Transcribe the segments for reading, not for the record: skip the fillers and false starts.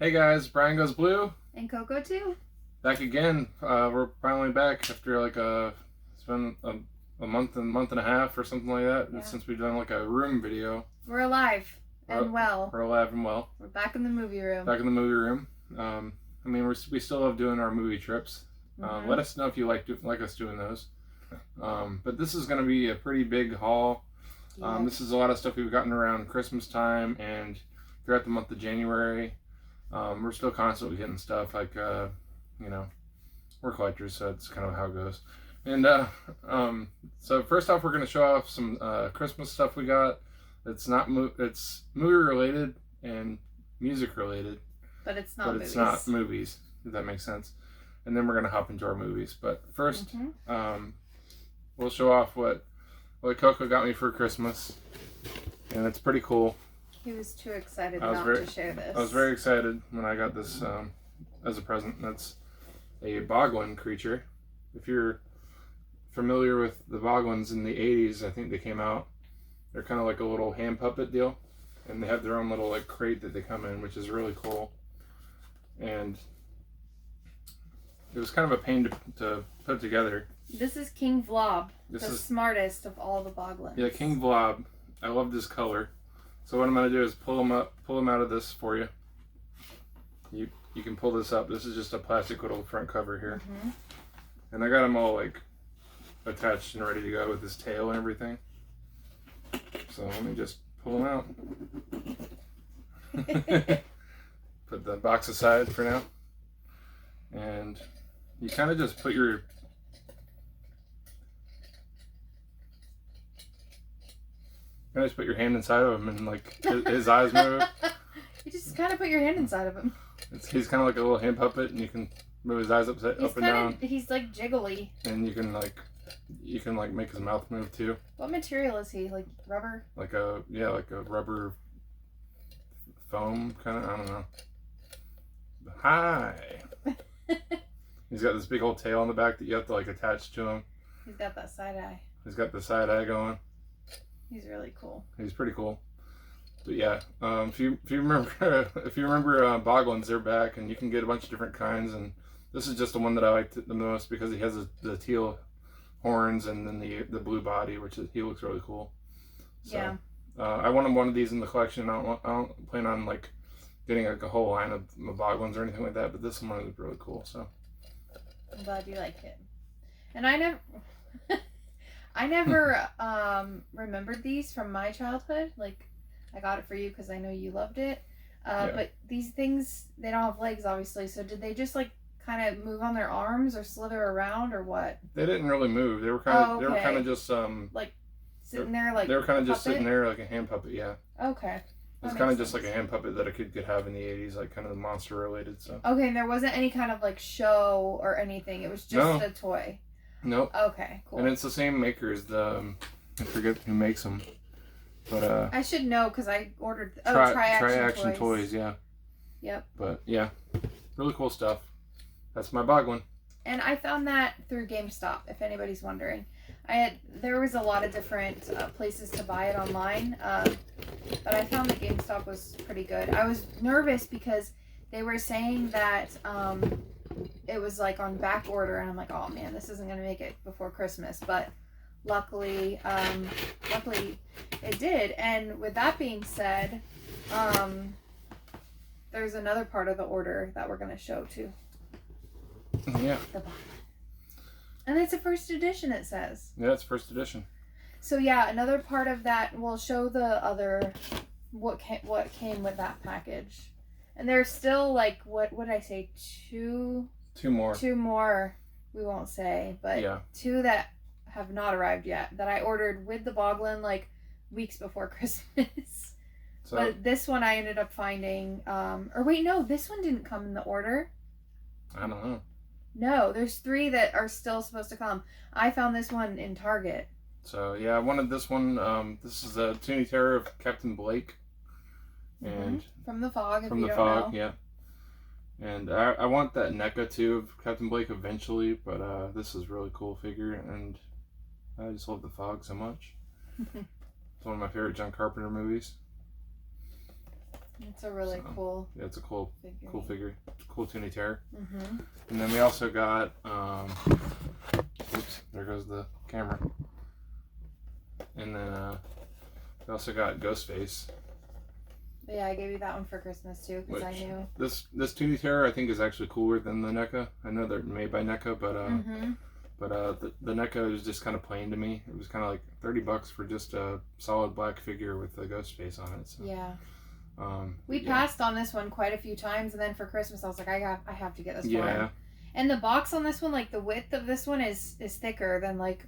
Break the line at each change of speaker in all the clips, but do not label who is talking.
Hey guys, Brian Goes Blue.
And Coco too.
Back again. We're finally back after it's been a month and a half or something like that since we've done like a room video.
We're alive and well.
We're alive and well.
We're back in the movie room.
Back in the movie room. I mean, we still love doing our movie trips. Let us know if you like us doing those. But this is going to be a pretty big haul. This is a lot of stuff we've gotten around Christmas time and throughout the month of January. We're still constantly getting stuff like, we're collectors, so it's kind of how it goes. And so first off, we're going to show off some Christmas stuff we got. It's movie related and music related,
but it's not
movies. If that makes sense. And then we're going to hop into our movies. But first, we'll show off what Coco got me for Christmas, and it's pretty cool.
He was too excited to share this.
I was very excited when I got this as a present. That's a Boglin creature. If you're familiar with the Boglins in the 80s, I think they came out. They're kind of like a little hand puppet deal. And they have their own little like crate that they come in, which is really cool. And it was kind of a pain to put together.
This is King Vlob, the smartest of all the Boglins.
Yeah, King Vlob. I love this color. So what I'm going to do is pull them out of this for you. You can pull this up. This is just a plastic little front cover here. And I got them all like attached and ready to go with his tail and everything. So let me just pull them out. Put the box aside for now. And you kind of just put your hand inside of him and like his eyes move.
You just kind of put your hand inside of him.
He's kind of like a little hand puppet, and you can move his eyes up and down.
He's like jiggly.
And you can make his mouth move too.
What material is he? Like rubber?
Like a rubber foam kind of. I don't know. Hi. He's got this big old tail on the back that you have to like attach to him.
He's got that side eye.
He's got the side eye going.
He's really cool.
He's pretty cool. But yeah, if you remember Boglins, they're back, and you can get a bunch of different kinds. And this is just the one that I liked the most because he has the teal horns and then the blue body, he looks really cool. So,
yeah.
I wanted one of these in the collection. I don't plan on like getting like a whole line of Boglins or anything like that, but this one is really cool. So
I'm glad you like it. And I never remembered these from my childhood. Like, I got it for you because I know you loved it. But these things, they don't have legs, obviously. So did they just like kind of move on their arms or slither around or what?
They didn't really move. They were kind of just
like sitting there like
they were kind of just sitting there like a hand puppet. Yeah.
Okay.
It's kind of just like a hand puppet that a kid could have in the 80s, like kind of monster related. So.
Okay, and there wasn't any kind of like show or anything. It was just a toy.
Nope.
Okay, cool.
And it's the same maker as I forget who makes them, but
I should know because I ordered
Tri-Action Toys. Yeah.
Yep.
But yeah, really cool stuff. That's my Boglin.
And I found that through GameStop, if anybody's wondering. There was a lot of different places to buy it online, but I found that GameStop was pretty good. I was nervous because they were saying that it was like on back order, and I'm like, oh man, this isn't gonna make it before Christmas. But luckily it did. And with that being said, there's another part of the order that we're gonna show too.
Yeah.
And it's a first edition, it says.
Yeah, it's first edition.
So yeah, another part of that will show the other what came with that package. And there's still like what would I say, two more. Two more, we won't say, but two that have not arrived yet that I ordered with the Boglin like weeks before Christmas. So, but this one I ended up finding or wait, no, this one didn't come in the order.
I don't know.
No, there's 3 that are still supposed to come. I found this one in Target.
So yeah, I wanted this one. This is a Toonie Terror of Captain Blake. And
from the Fog,
from the Fog, yeah. And I want that NECA too of Captain Blake eventually, but this is a really cool figure, and I just love the Fog so much. It's one of my favorite John Carpenter movies.
It's a really cool.
Yeah, it's a cool figure. It's a cool Toonie Terror.
Mm-hmm.
And then we also got. Oops, there goes the camera. And then we also got Ghostface.
Yeah, I gave you that one for Christmas too because I knew
this Toonie Terror I think is actually cooler than the NECA. I know they're made by NECA, but the NECA was just kind of plain to me. It was kind of like $30 for just a solid black figure with a ghost face on it. So.
Yeah. We passed on this one quite a few times, and then for Christmas I was like, I have to get this one. And the box on this one, like the width of this one is thicker than like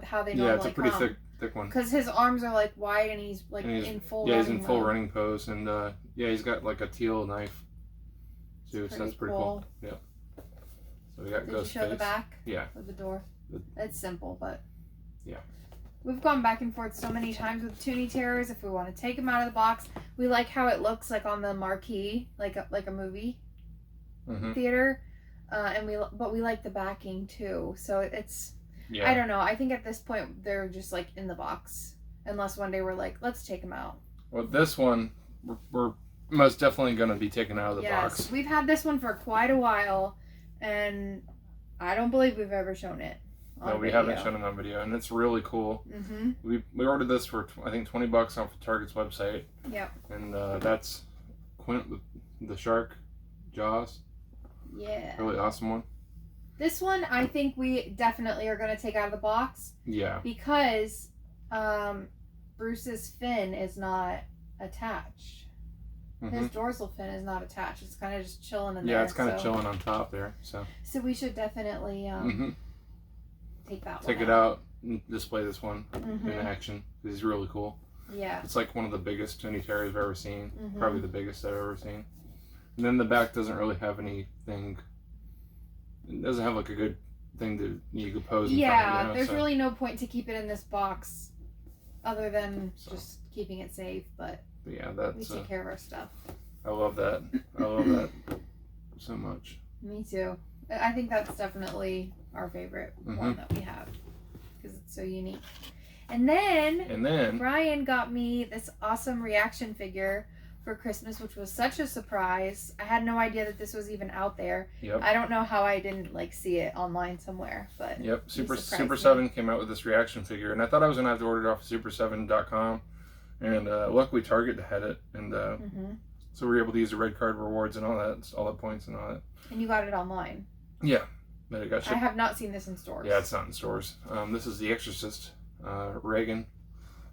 how they normally come.
Yeah, it's a pretty thick one.
Because his arms are like wide, and he's like in full.
Yeah, he's in full running pose, and he's got like a teal knife too, so that's pretty cool. Yeah. So we got Ghostface. Did you show
the back?
Yeah.
Of the door. It's simple, but.
Yeah.
We've gone back and forth so many times with Toonie Terrors. If we want to take them out of the box, we like how it looks like on the marquee, like a movie theater, but we like the backing too. So it's I don't know. I think at this point they're just like in the box, unless one day we're like, let's take them out.
Well, this one we're most definitely going to be taken out of the box.
We've had this one for quite a while, and I don't believe we've ever shown it.
No, we haven't shown it on video, and it's really cool. Mm-hmm. We ordered this for I think $20 off of Target's website.
Yep.
And that's Quint the shark, Jaws.
Yeah.
Really awesome one.
This one I think we definitely are going to take out of the box.
Yeah.
Because Bruce's fin is not attached. His dorsal fin is not attached. It's kind of just chilling in there.
Yeah, it's kind of chilling on top there. So
we should definitely take that one.
Take it out and display this one in action. Because he's really cool.
Yeah.
It's like one of the biggest Toonie Terrors I've ever seen. Probably the biggest I've ever seen. And then the back doesn't really have anything. It doesn't have like a good thing to you could pose in front of,
there's really no point to keep it in this box other than just keeping it safe, but
yeah, that's
we take care of our stuff.
I love that. I love that so much.
Me too. I think that's definitely our favorite one that we have because it's so unique. And then Brian got me this awesome reaction figure for Christmas, which was such a surprise. I had no idea that this was even out there.
Yep.
I don't know how I didn't see it online somewhere, but
Super 7 came out with this reaction figure, and I thought I was gonna have to order it off of super7.com, and luckily Target had it, and so we were able to use the red card rewards and all that points and all that.
And you got it online.
Yeah, but it got shipped.
I have not seen this in stores.
Yeah, it's not in stores. This is The Exorcist, Reagan.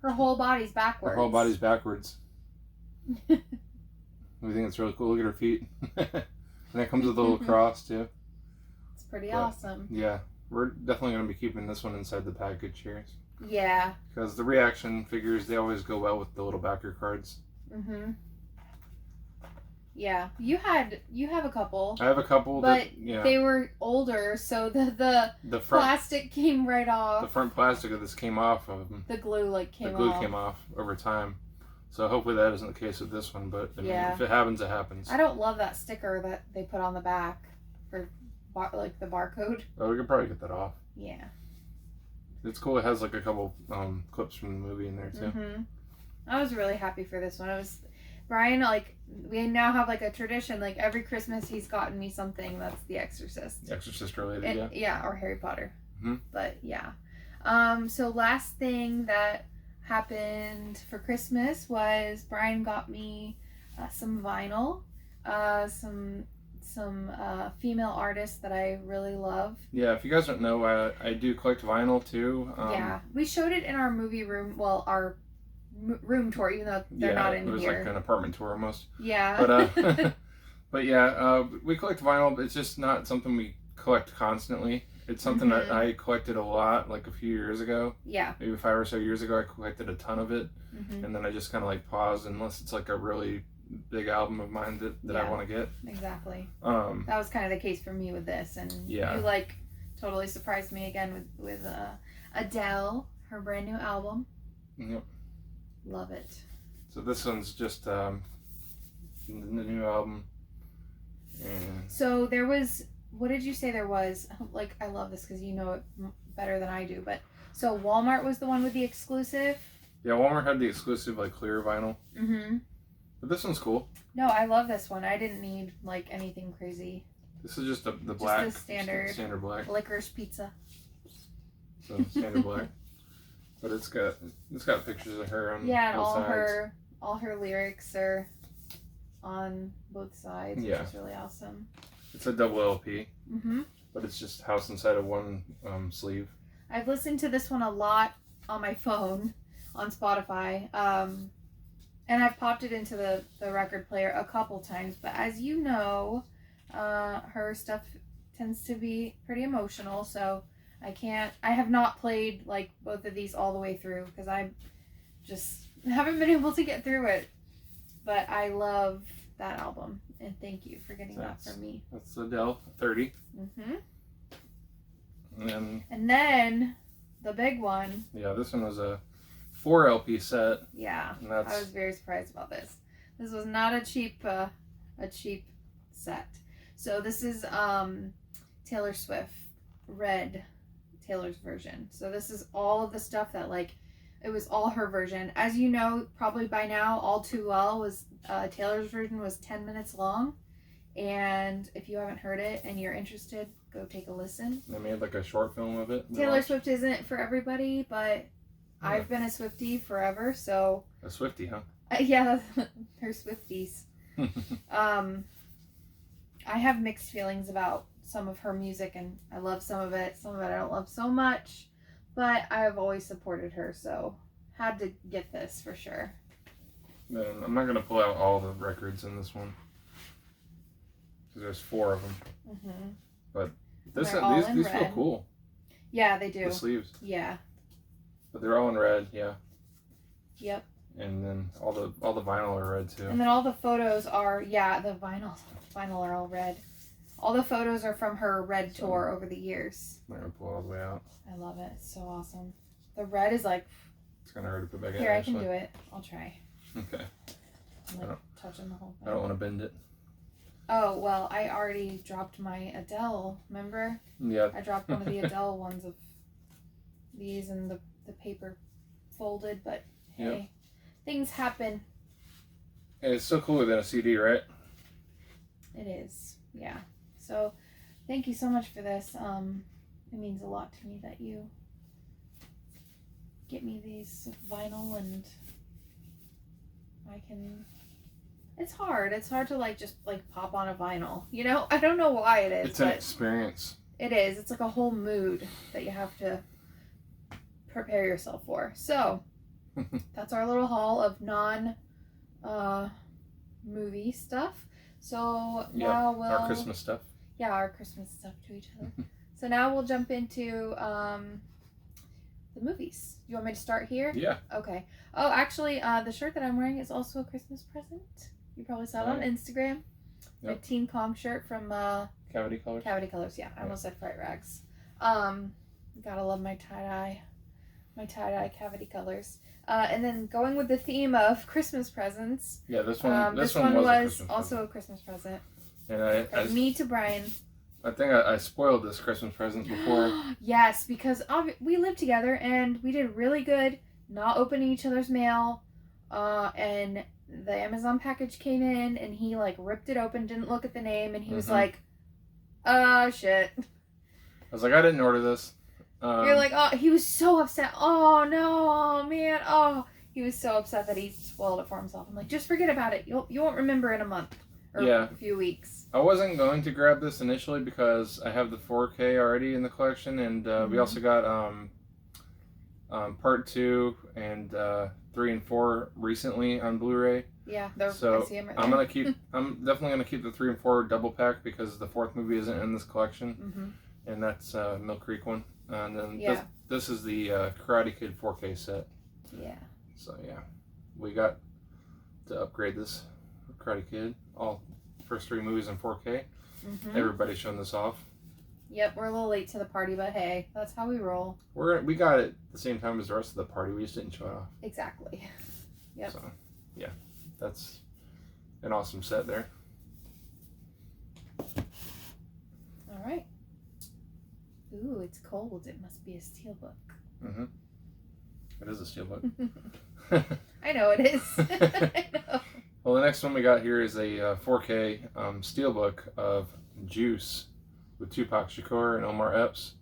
Her whole body's backwards.
Her whole body's backwards. We think it's really cool. Look at her feet. And it comes with a little cross too.
It's pretty awesome.
Yeah, we're definitely going to be keeping this one inside the package here.
Yeah. Because
the reaction figures, they always go well with the little backer cards.
Yeah, you have a couple.
I have a couple,
but they were older, so the plastic came right off.
The front plastic of this came off of them.
The glue came
off over time. So hopefully that isn't the case with this one, but I mean, if it happens, it happens.
I don't love that sticker that they put on the back for the barcode.
Oh, we could probably get that off.
Yeah.
It's cool. It has a couple clips from the movie in there too.
I was really happy for this one. It was Brian, we now have a tradition. Every Christmas he's gotten me something that's The Exorcist.
Exorcist related,
yeah, or Harry Potter. But yeah. So last thing that happened for Christmas was Brian got me some vinyl, some female artists that I really love.
Yeah, if you guys don't know, I do collect vinyl too.
Yeah, we showed it in our movie room. Well, our room tour, even though they're not in here.
It was like an apartment tour almost.
Yeah.
But but yeah, we collect vinyl, but it's just not something we collect constantly. It's something that I collected a lot, a few years ago.
Yeah.
Maybe 5 or so years ago, I collected a ton of it, and then I just kind of paused unless it's a really big album of mine that I want to get.
Exactly. That was kind of the case for me with this, and you totally surprised me again with Adele, her brand new album.
Yep.
Love it.
So this one's just the new album. And
so there was. What did you say there was? I love this because you know it better than I do. But so Walmart was the one with the exclusive.
Yeah, Walmart had the exclusive clear vinyl. But this one's cool.
No, I love this one. I didn't need like anything crazy.
This is just the black.
Just the standard
black.
licorice pizza.
So standard black. But it's got pictures of her on both
and
sides.
all her lyrics are on both sides, which is really awesome.
It's a double LP.
Mm-hmm.
But it's just housed inside of one sleeve.
I've listened to this one a lot on my phone, on Spotify, and I've popped it into the record player a couple times. But as you know, her stuff tends to be pretty emotional, so I have not played like both of these all the way through because I just haven't been able to get through it. But I love that album, and thank you for getting that for me.
That's Adele, 30.
Mm-hmm. And then the big one.
Yeah, this one was a 4 LP set.
Yeah, I was very surprised about this. This was not a cheap set. So this is Taylor Swift, Red, Taylor's version. So this is all of the stuff that it was all her version. As you know, probably by now, All Too Well was Taylor's version was 10 minutes long. And if you haven't heard it and you're interested, go take a listen.
They made like a short film of it.
Taylor Swift isn't for everybody, but I've been a Swiftie forever, so...
A Swiftie, huh?
Yeah, her Swifties. I have mixed feelings about some of her music, and I love some of it I don't love so much, but I've always supported her, so had to get this for sure.
I'm not going to pull out all the records in this one, because there's 4 of them.
Mm-hmm.
But these feel cool.
Yeah, they do.
The sleeves.
Yeah.
But they're all in red, yeah.
Yep.
And then all the vinyl are red too.
And then all the photos are the vinyl are all red. All the photos are from her red tour over the years.
I'm not gonna pull all the way out.
I love it. It's so awesome. The red is like.
It's kind of hard to put back in.
Here, I can do it. I'll try.
Okay.
I'm touching the whole thing.
I don't want to bend it.
Oh, well, I already dropped my Adele, remember?
Yeah.
I dropped one of the Adele ones of these, and the paper folded, but hey, things happen.
And it's still cooler than a CD, right?
It is, yeah. So, thank you so much for this. It means a lot to me that you get me these vinyl, and I can... It's hard to just pop on a vinyl, you know? I don't know why it is.
It's an experience.
It is. It's like a whole mood that you have to prepare yourself for. So, that's our little haul of movie stuff. So now we'll...
Our Christmas stuff.
Yeah, our Christmas stuff to each other. So now we'll jump into the movies. You want me to start here?
Yeah.
Okay. Oh, actually, the shirt that I'm wearing is also a Christmas present. You probably saw it on Instagram.
Yep.
My Teen Kong shirt from
Cavity Colors.
Cavity Colors, yeah. I almost said Fright Rags. Gotta love my tie-dye Cavity Colors. And then going with the theme of Christmas presents.
Yeah, this one
was also a Christmas present.
And
me to Brian.
I think I spoiled this Christmas present before.
Yes, because we lived together and we did really good not opening each other's mail. And the Amazon package came in and he ripped it open, didn't look at the name, and he was like, oh shit.
I was like, I didn't order this.
You're like, oh, he was so upset. Oh no, oh man, oh. He was so upset that he spoiled it for himself. I'm like, just forget about it. You won't remember in a month or a few weeks.
I wasn't going to grab this initially because I have the 4K already in the collection, and we also got Part 2 and 3 and 4 recently on Blu-ray.
Yeah,
so
I see them right
I'm
there.
I'm definitely gonna keep the 3 and 4 double pack because the 4th movie isn't in this collection, and that's Mill Creek one. And then this is the Karate Kid 4K set.
Yeah.
So yeah, we got to upgrade this Karate Kid. All first 3 movies in 4K. Everybody's showing this off.
Yep, we're a little late to the party, but hey, that's how we roll.
We got it at the same time as the rest of the party. We just didn't show it off.
Exactly. Yep.
So yeah, that's an awesome set there.
All right. Ooh, it's cold. It must be a steelbook.
It is a steelbook.
I know it is. I know.
Well, the next one we got here is a 4K steelbook of Juice with Tupac Shakur and Omar Epps.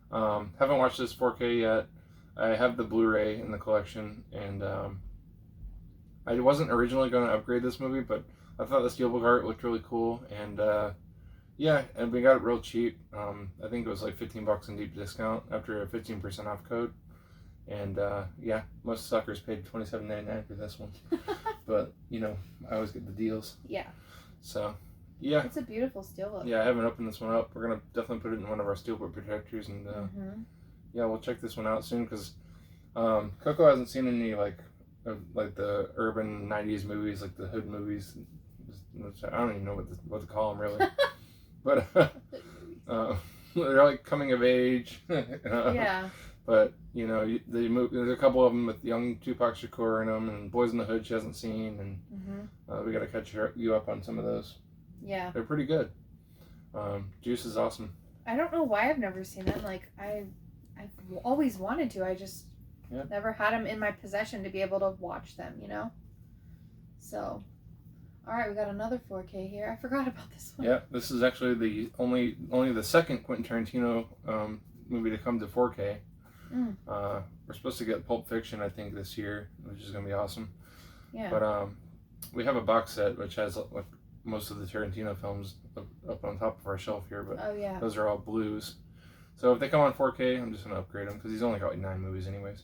Haven't watched this 4K yet. I have the Blu-ray in the collection, and I wasn't originally going to upgrade this movie, but I thought the steelbook art looked really cool, and yeah, and we got it real cheap. I think it was like $15 in deep discount after a 15% off code. And yeah, most suckers paid $27.99 for this one. But, you know, I always get the deals.
Yeah.
So, yeah.
It's a beautiful steelbook.
Yeah, I haven't opened this one up. We're going to definitely put it in one of our steelbook protectors. And yeah, we'll check this one out soon because Coco hasn't seen any, like the urban 90s movies, like the hood movies. I don't even know what to call them, really. But they're like coming of age.
Yeah.
But, you know, there's a couple of them with young Tupac Shakur in them, and Boys in the Hood she hasn't seen, and we got to catch you up on some of those.
Yeah.
They're pretty good. Juice is awesome.
I don't know why I've never seen them. Like, I've always wanted to. I just never had them in my possession to be able to watch them, you know? So, all right, we got another 4K here. I forgot about this one.
Yeah, this is actually the only the second Quentin Tarantino movie to come to 4K. We're supposed to get Pulp Fiction, I think, this year, which is going to be awesome.
Yeah.
But we have a box set which has like most of the Tarantino films up on top of our shelf here, but those are all blues. So if they come on 4K, I'm just going to upgrade them because he's only got like 9 movies anyways.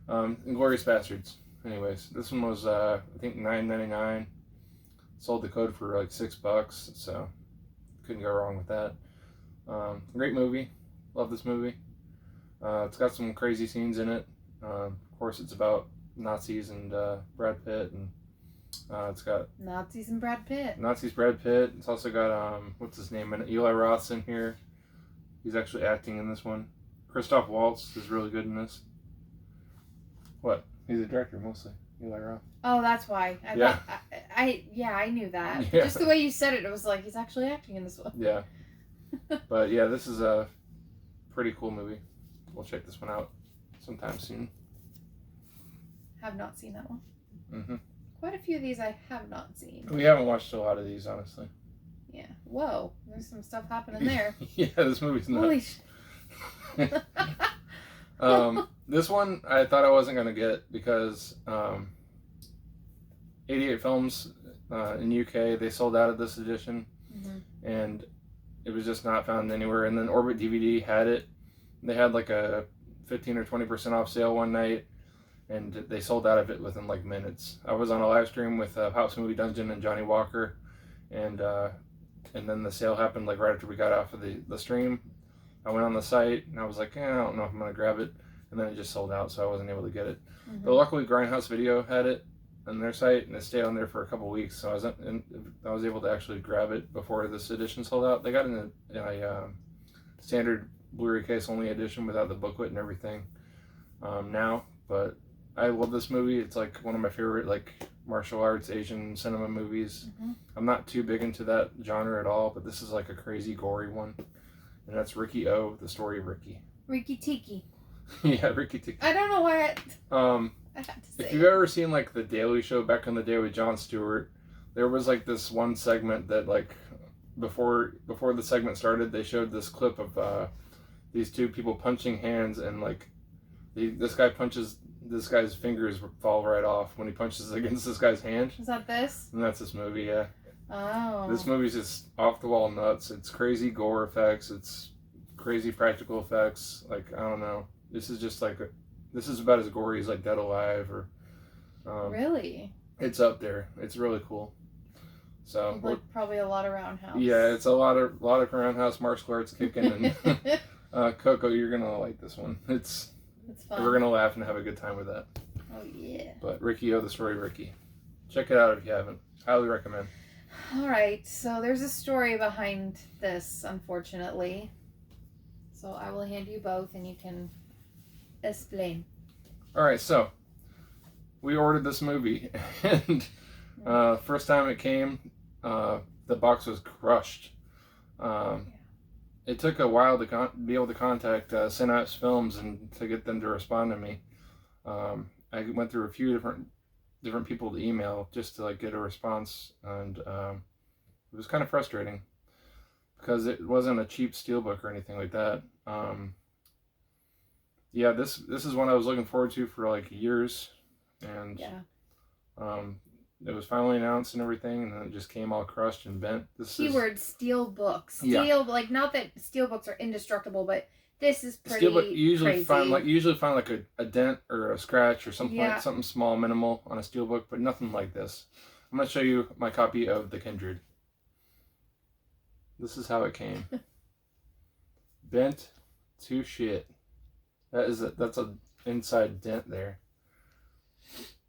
Inglourious Bastards. Anyways, this one was I think $9.99. Sold the code for like $6, so couldn't go wrong with that. Great movie. Love this movie. It's got some crazy scenes in it. Of course, it's about Nazis and Brad Pitt, and it's got
Nazis and Brad Pitt.
Brad Pitt. It's also got what's his name in it? Eli Roth's in here. He's actually acting in this one. Christoph Waltz is really good in this. What? He's a director mostly. Eli Roth.
Oh, that's why. I knew that.
Yeah.
Just the way you said it, it was like he's actually acting in this one.
Yeah. But yeah, this is a pretty cool movie. We'll check this one out sometime soon.
Have not seen that one.
Mm-hmm.
Quite a few of these I have not seen.
We haven't watched a lot of these, honestly.
Yeah. Whoa, there's some stuff happening there.
Yeah, this movie's nuts.
Holy
this one I thought I wasn't going to get because 88 Films in UK, they sold out of this edition. And it was just not found anywhere. And then Orbit DVD had it. They had like a 15 or 20% off sale one night, and they sold out of it within like minutes. I was on a live stream with House Movie Dungeon and Johnny Walker, and then the sale happened like right after we got off of the stream. I went on the site and I was like, I don't know if I'm gonna grab it, and then it just sold out, so I wasn't able to get it. But luckily, Grindhouse Video had it on their site, and it stayed on there for a couple weeks, so I was able to actually grab it before this edition sold out. They got in a standard Blu-ray case only edition without the booklet and everything now, but I love this movie. It's like one of my favorite like martial arts Asian cinema movies. I'm not too big into that genre at all, but this is like a crazy gory one, and that's Ricky O, the story of Ricky.
Ricky Tiki.
Yeah, Ricky Tiki.
I don't know why I had to say
if you've ever seen like The Daily Show back in the day with Jon Stewart, there was like this one segment that like before the segment started, they showed this clip of these two people punching hands, and like this guy punches this guy's fingers fall right off when he punches against this guy's hand.
Is that this?
And that's this movie, yeah.
Oh.
This movie's just off the wall nuts. It's crazy gore effects. It's crazy practical effects. Like, I don't know. This is just like this is about as gory as like Dead Alive or.
Really?
It's up there. It's really cool. So
like probably a lot of Roundhouse.
Yeah, it's a lot of Roundhouse martial arts kicking and Coco, you're gonna like this one. It's fun. We're gonna laugh and have a good time with that.
Oh yeah.
But Ricky O, the story of Ricky. Check it out if you haven't. Highly recommend.
All right, so there's a story behind this, unfortunately. So I will hand you both, and you can explain.
All right, so we ordered this movie, and first time it came, the box was crushed. It took a while to be able to contact Synapse Films and to get them to respond to me. I went through a few different different people to email just to like get a response, and it was kind of frustrating because it wasn't a cheap steelbook or anything like that. Yeah, this is one I was looking forward to for like years, and it was finally announced and everything, and then it just came all crushed and bent.
Keyword steel books. Steel, like, not that steel books are indestructible, but this is pretty
steelbook. You usually
crazy.
find like a dent or a scratch or something like something small, minimal on a steelbook, but nothing like this. I'm gonna show you my copy of The Kindred. This is how it came. Bent to shit. That's a inside dent there.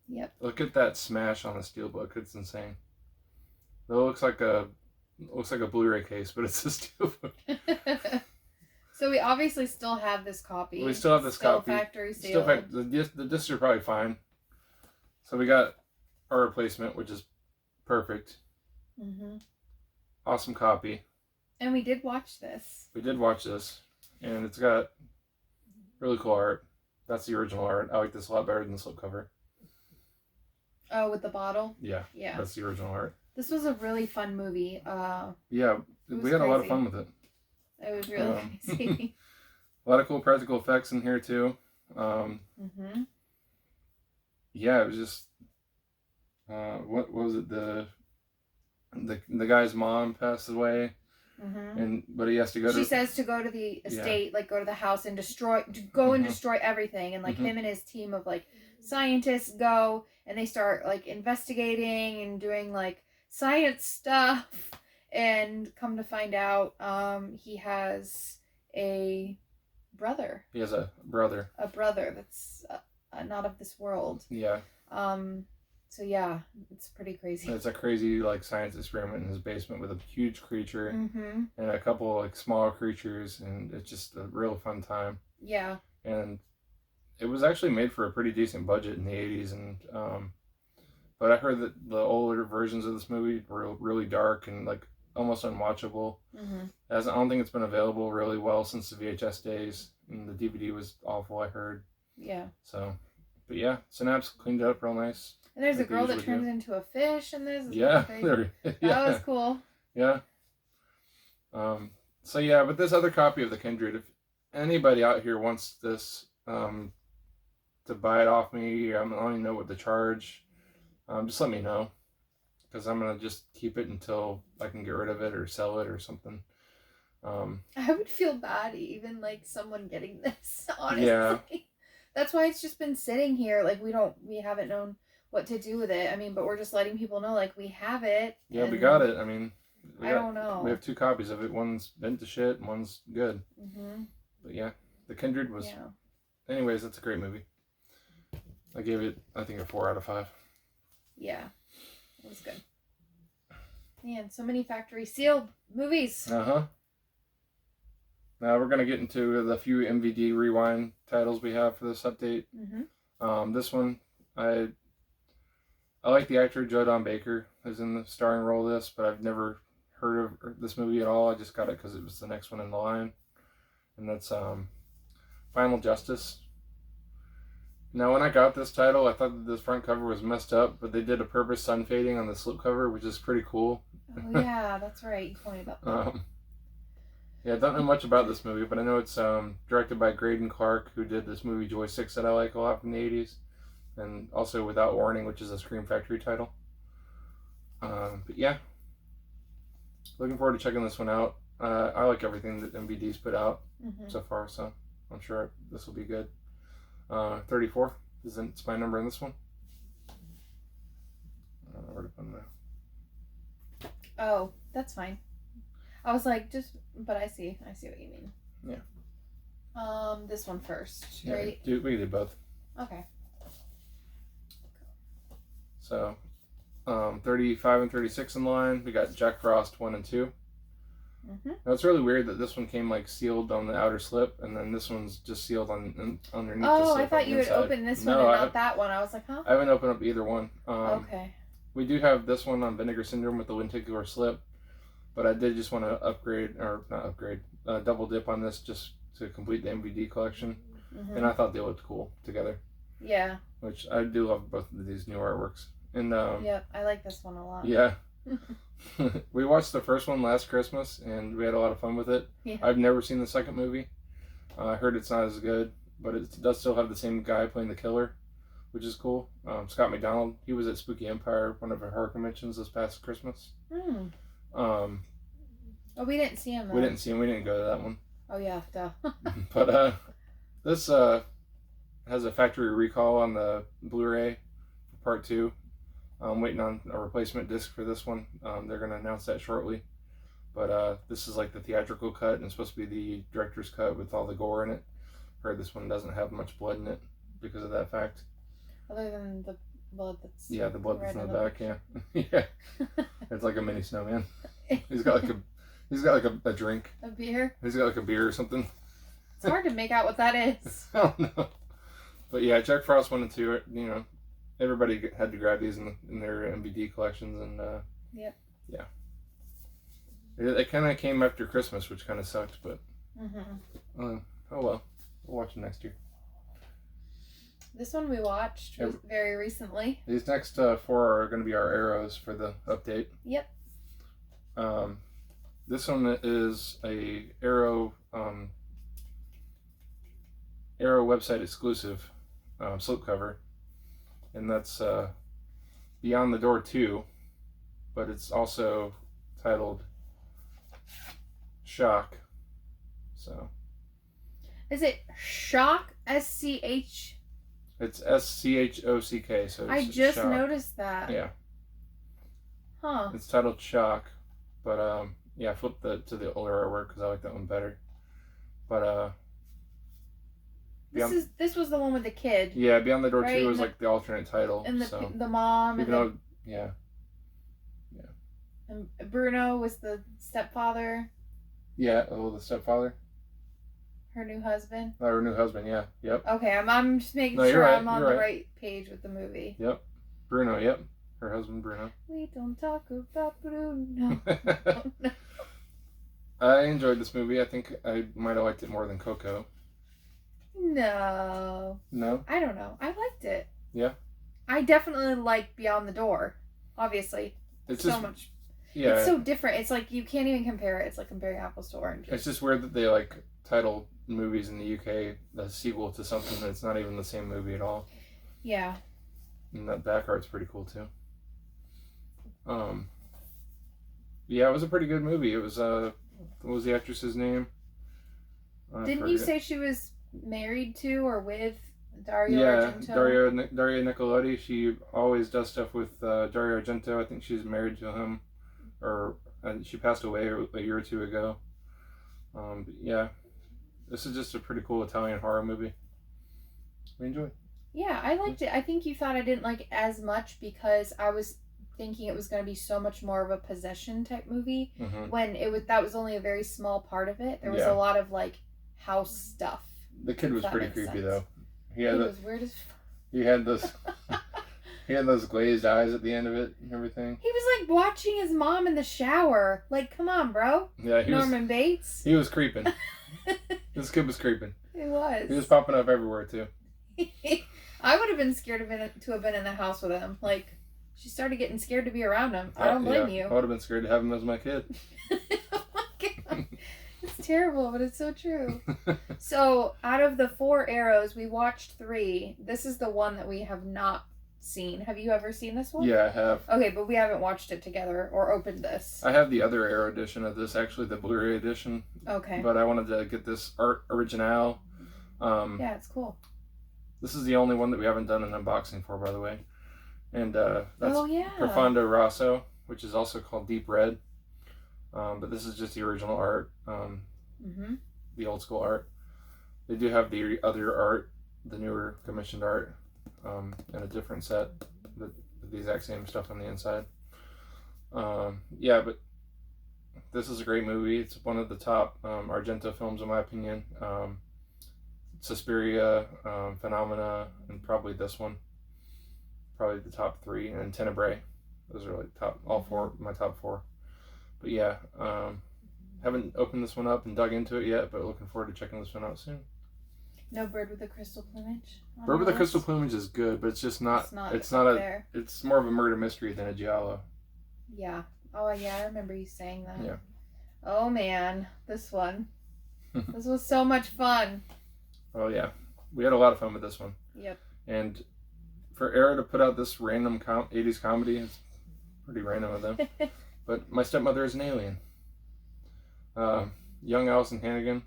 Yep.
Look at that smash on the steelbook. It's insane. It looks like a Blu-ray case, but it's a steelbook.
So we obviously still have this copy.
We still have this copy.
Factory sealed.
The discs are probably fine. So we got our replacement, which is perfect.
Mm-hmm.
Awesome copy.
And we did watch this.
We did watch this, and it's got really cool art. That's the original art. I like this a lot better than the slipcover.
Oh, with the bottle?
Yeah. That's the original art.
This was a really fun movie.
Yeah, we had a lot of fun with it.
It was really crazy.
A lot of cool practical effects in here too. Yeah, it was just what was it? The guy's mom passed away, but he has to go. She
says to go to the estate, like go to the house and destroy everything, and like him and his team of like scientists go and they start like investigating and doing like science stuff, and come to find out he has a brother.
He has a brother.
A brother that's not of this world.
Yeah.
So yeah, it's pretty crazy.
It's a crazy like science experiment in his basement with a huge creature and a couple like smaller creatures, and it's just a real fun time.
Yeah.
And it was actually made for a pretty decent budget in the 80s, and but I heard that the older versions of this movie were really dark and like almost unwatchable. I don't think it's been available really well since the VHS days, and the DVD was awful, I heard.
Yeah.
So, but yeah, Synapse cleaned it up real nice.
And there's a girl that turns into a fish, and there's
that
was cool.
Yeah. So yeah, but this other copy of The Kindred, if anybody out here wants this to buy it off me, I don't even know what to charge. Just let me know, because I'm gonna just keep it until I can get rid of it or sell it or something.
I would feel bad even like someone getting this, honestly.
Yeah.
That's why it's just been sitting here. Like we haven't known what to do with it. I mean, but we're just letting people know like we have it.
Yeah, we got it. I mean,
I don't know.
We have 2 copies of it. One's bent to shit and one's good. But yeah, The Kindred was. Yeah. Anyways, that's a great movie. I gave it, I think, a 4 out of 5.
Yeah, it was good. Man, so many factory sealed movies.
Now we're gonna get into the few MVD rewind titles we have for this update. This one, I like the actor Joe Don Baker is in the starring role of this, but I've never heard of this movie at all. I just got it because it was the next one in the line, and that's Final Justice. Now, when I got this title, I thought that this front cover was messed up, but they did a purpose sun fading on the slipcover, which is pretty cool.
Oh yeah, that's right. You told me about that.
Yeah, I don't know much about this movie, but I know it's directed by Graydon Clark, who did this movie Joy 6 that I like a lot from the 80s, and also Without Warning, which is a Scream Factory title. But yeah, looking forward to checking this one out. I like everything that MVD's put out so far, so I'm sure this will be good. 34 it's my number in this one. Where to put that?
Oh, that's fine. I was like, but I see what you mean.
Yeah.
This one first, right?
Yeah, we can do both.
Okay.
So, 35 and 36 in line. We got Jack Frost 1 and 2. Now it's really weird that this one came like sealed on the outer slip, and then this one's just sealed underneath the slip.
I thought you had opened this one and not that one. I was like, huh?
I haven't opened up either one.
Okay.
We do have this one on Vinegar Syndrome with the lenticular slip, but I did just want to double dip on this just to complete the MVD collection, and I thought they looked cool together.
Yeah.
which I do love both of these new artworks. And
yep, I like this one a lot.
Yeah. We watched the first one last Christmas, and we had a lot of fun with it.
Yeah.
I've never seen the second movie. I heard it's not as good, but it does still have the same guy playing the killer, which is cool. Scott McDonald, he was at Spooky Empire, one of our horror conventions this past Christmas.
Oh, we didn't see him.
We didn't see him. We didn't go to that one.
Oh yeah, duh.
But this has a factory recall on the Blu-ray for part 2. I'm waiting on a replacement disc for this one. They're going to announce that shortly. But this is like the theatrical cut, and it's supposed to be the director's cut with all the gore in it. Heard this one doesn't have much blood in it because of that fact.
Other than the blood that's...
Yeah, the blood that's in the back, yeah. Yeah. It's like a mini snowman. He's got like a drink.
A beer?
He's got like a beer or something.
It's hard to make out what that is.
I don't know. But yeah, Jack Frost 1 and 2, you know, everybody had to grab these in their MVD collections, and
yep.
Yeah. It kind of came after Christmas, which kind of sucked, but oh well. We'll watch them next year.
This one we watched very recently.
These next 4 are going to be our arrows for the update.
Yep.
This one is a Arrow website exclusive slipcover, and that's Beyond the Door 2, but it's also titled Shock. So
is it Shock? SCH?
It's SCHOCK. So
I just
Shock.
noticed that.
Yeah.
Huh.
It's titled Shock, but yeah, flip to the older artwork because I like that one better. But
this was the one with the kid.
Yeah, Beyond the Door
right?
2 was like the alternate title.
And
so.
the mom.
Even though, yeah.
And Bruno was the stepfather.
Yeah, the stepfather.
Her new husband.
Oh, her new husband, yeah. Yep.
Okay, I'm just making
No,
sure
right,
I'm on the right page with the movie.
Yep. Bruno, yep. Her husband, Bruno.
We don't talk about Bruno. No.
I enjoyed this movie. I think I might have liked it more than Coco.
No.
No?
I don't know. I liked it.
Yeah?
I definitely like Beyond the Door. Obviously.
It's
so
just,
much.
Yeah.
It's so different. It's like you can't even compare it. It's like comparing apples to oranges.
It's just weird that they like title movies in the UK the sequel to something that's not even the same movie at all.
Yeah.
And that back art's pretty cool too. Yeah, it was a pretty good movie. It was what was the actress's name?
Didn't you say she was married to or with Dario Argento?
Dario Nicolodi. She always does stuff with Dario Argento. I think she's married to him, or she passed away a year or 2 ago. But yeah, this is just a pretty cool Italian horror movie. We enjoyed.
Yeah, I liked it. I think you thought I didn't like it as much because I was thinking it was going to be so much more of a possession type movie when that was only a very small part of it. There was a lot of like house stuff.
The kid was pretty creepy though.
He was weird as fuck.
He had those he had those glazed eyes at the end of it and everything.
He was like watching his mom in the shower. Like, come on, bro.
Yeah,
Norman Bates.
He was creeping. This kid was creeping.
He was.
He was popping up everywhere too.
I would have been scared to have been in the house with him. Like, she started getting scared to be around him. I don't blame you.
I would have been scared to have him as my kid.
Oh my God. It's terrible, but it's so true. So, out of the 4 arrows, we watched 3. This is the one that we have not seen. Have you ever seen this one?
Yeah, I have.
Okay, but we haven't watched it together or opened this.
I have the other Arrow edition of this, actually, the Blu-ray edition.
Okay.
But I wanted to get this art original.
Yeah, it's cool.
This is the only one that we haven't done an unboxing for, by the way. And that's Profondo Rosso, which is also called Deep Red. But this is just the original art, the old school art. They do have the other art, the newer commissioned art, in a different set, with the exact same stuff on the inside. Yeah, but this is a great movie. It's one of the top Argento films, in my opinion. Suspiria, Phenomena, and probably this one. Probably the top 3, and Tenebrae. Those are like all 4, my top 4. But yeah, haven't opened this one up and dug into it yet, but looking forward to checking this one out soon.
No Bird with the Crystal Plumage?
Bird with the Crystal Plumage is good, but it's just not. It's not
there.
It's more of a murder mystery than a giallo.
Yeah. Oh yeah, I remember you saying that.
Yeah.
Oh man, this one. This was so much fun.
Oh yeah, we had a lot of fun with this one.
Yep.
And for Era to put out this random 80s comedy, it's pretty random of them. But My Stepmother is an Alien. Young Allison Hannigan.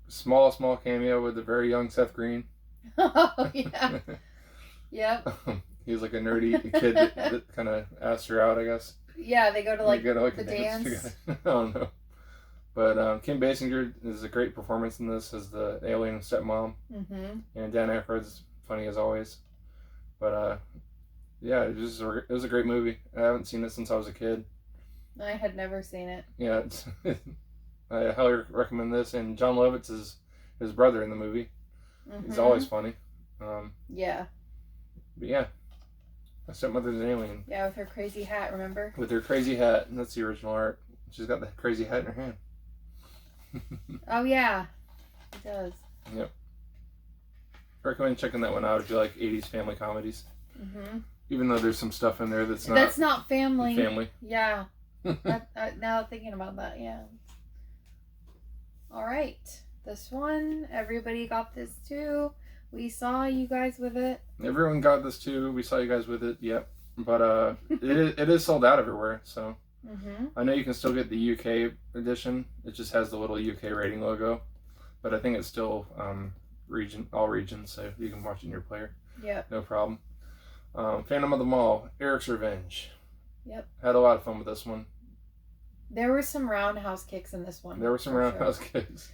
Small cameo with the very young Seth Green.
Oh yeah. Yep.
He's like a nerdy kid that kind of asked her out, I guess.
Yeah, they go to like
the
the dance.
together. I don't know. But Kim Basinger is a great performance in this as the alien stepmom.
Mm-hmm.
And Dan Aykroyd's funny as always. But yeah, it was a great movie. I haven't seen it since I was a kid.
I had never seen it.
Yeah, I highly recommend this. And John Lovitz is his brother in the movie.
Mm-hmm.
He's always funny.
Yeah.
But yeah, My Stepmother's an Alien.
Yeah, with her crazy hat, remember?
With her crazy hat, and that's the original art. She's got the crazy hat in her hand.
Oh yeah, it does.
Yep. Recommend checking that one out if you like 80s family comedies.
Mm-hmm.
Even though there's some stuff in there that's not.
That's not family.
Family.
Yeah. Now thinking about that, yeah. All right, this one, everybody got this too. We saw you guys with it.
Everyone got this too. We saw you guys with it. Yep. But it is sold out everywhere. So I know you can still get the UK edition. It just has the little UK rating logo, but I think it's still all regions, so you can watch it in your player.
Yep.
No problem. Phantom of the Mall, Eric's Revenge.
Yep.
Had a lot of fun with this one.
There were some roundhouse kicks in this one.
There were some roundhouse kicks.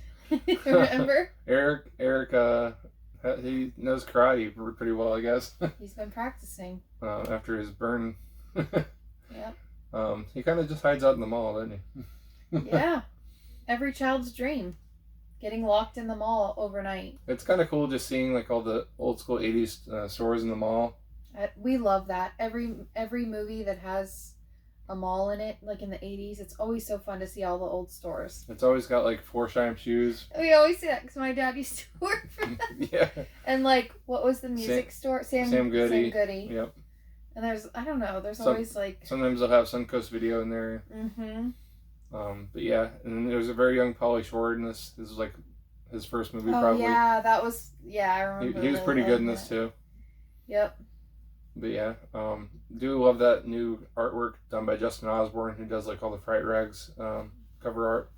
Remember?
Eric, he knows karate pretty well, I guess.
He's been practicing.
After his burn.
Yep.
He kind of just hides out in the mall, doesn't he?
Yeah. Every child's dream. Getting locked in the mall overnight.
It's kind of cool just seeing like all the old school 80s stores in the mall.
We love that. Every movie that has a mall in it, like in the 80s, it's always so fun to see all the old stores.
It's always got like Forsheim shoes.
We always see that because my dad used to work for them.
Yeah.
And like, what was the music store? Sam Goody.
Yep.
And there's always like...
Sometimes they'll have Suncoast Video in there.
Mm-hmm.
But yeah, and then there's a very young Pauly Shore in this. This is like his first movie, probably.
Yeah, that was... Yeah, I remember.
He was pretty good in this too.
Yep.
But yeah, do love that new artwork done by Justin Osborne, who does like all the Fright Rags cover art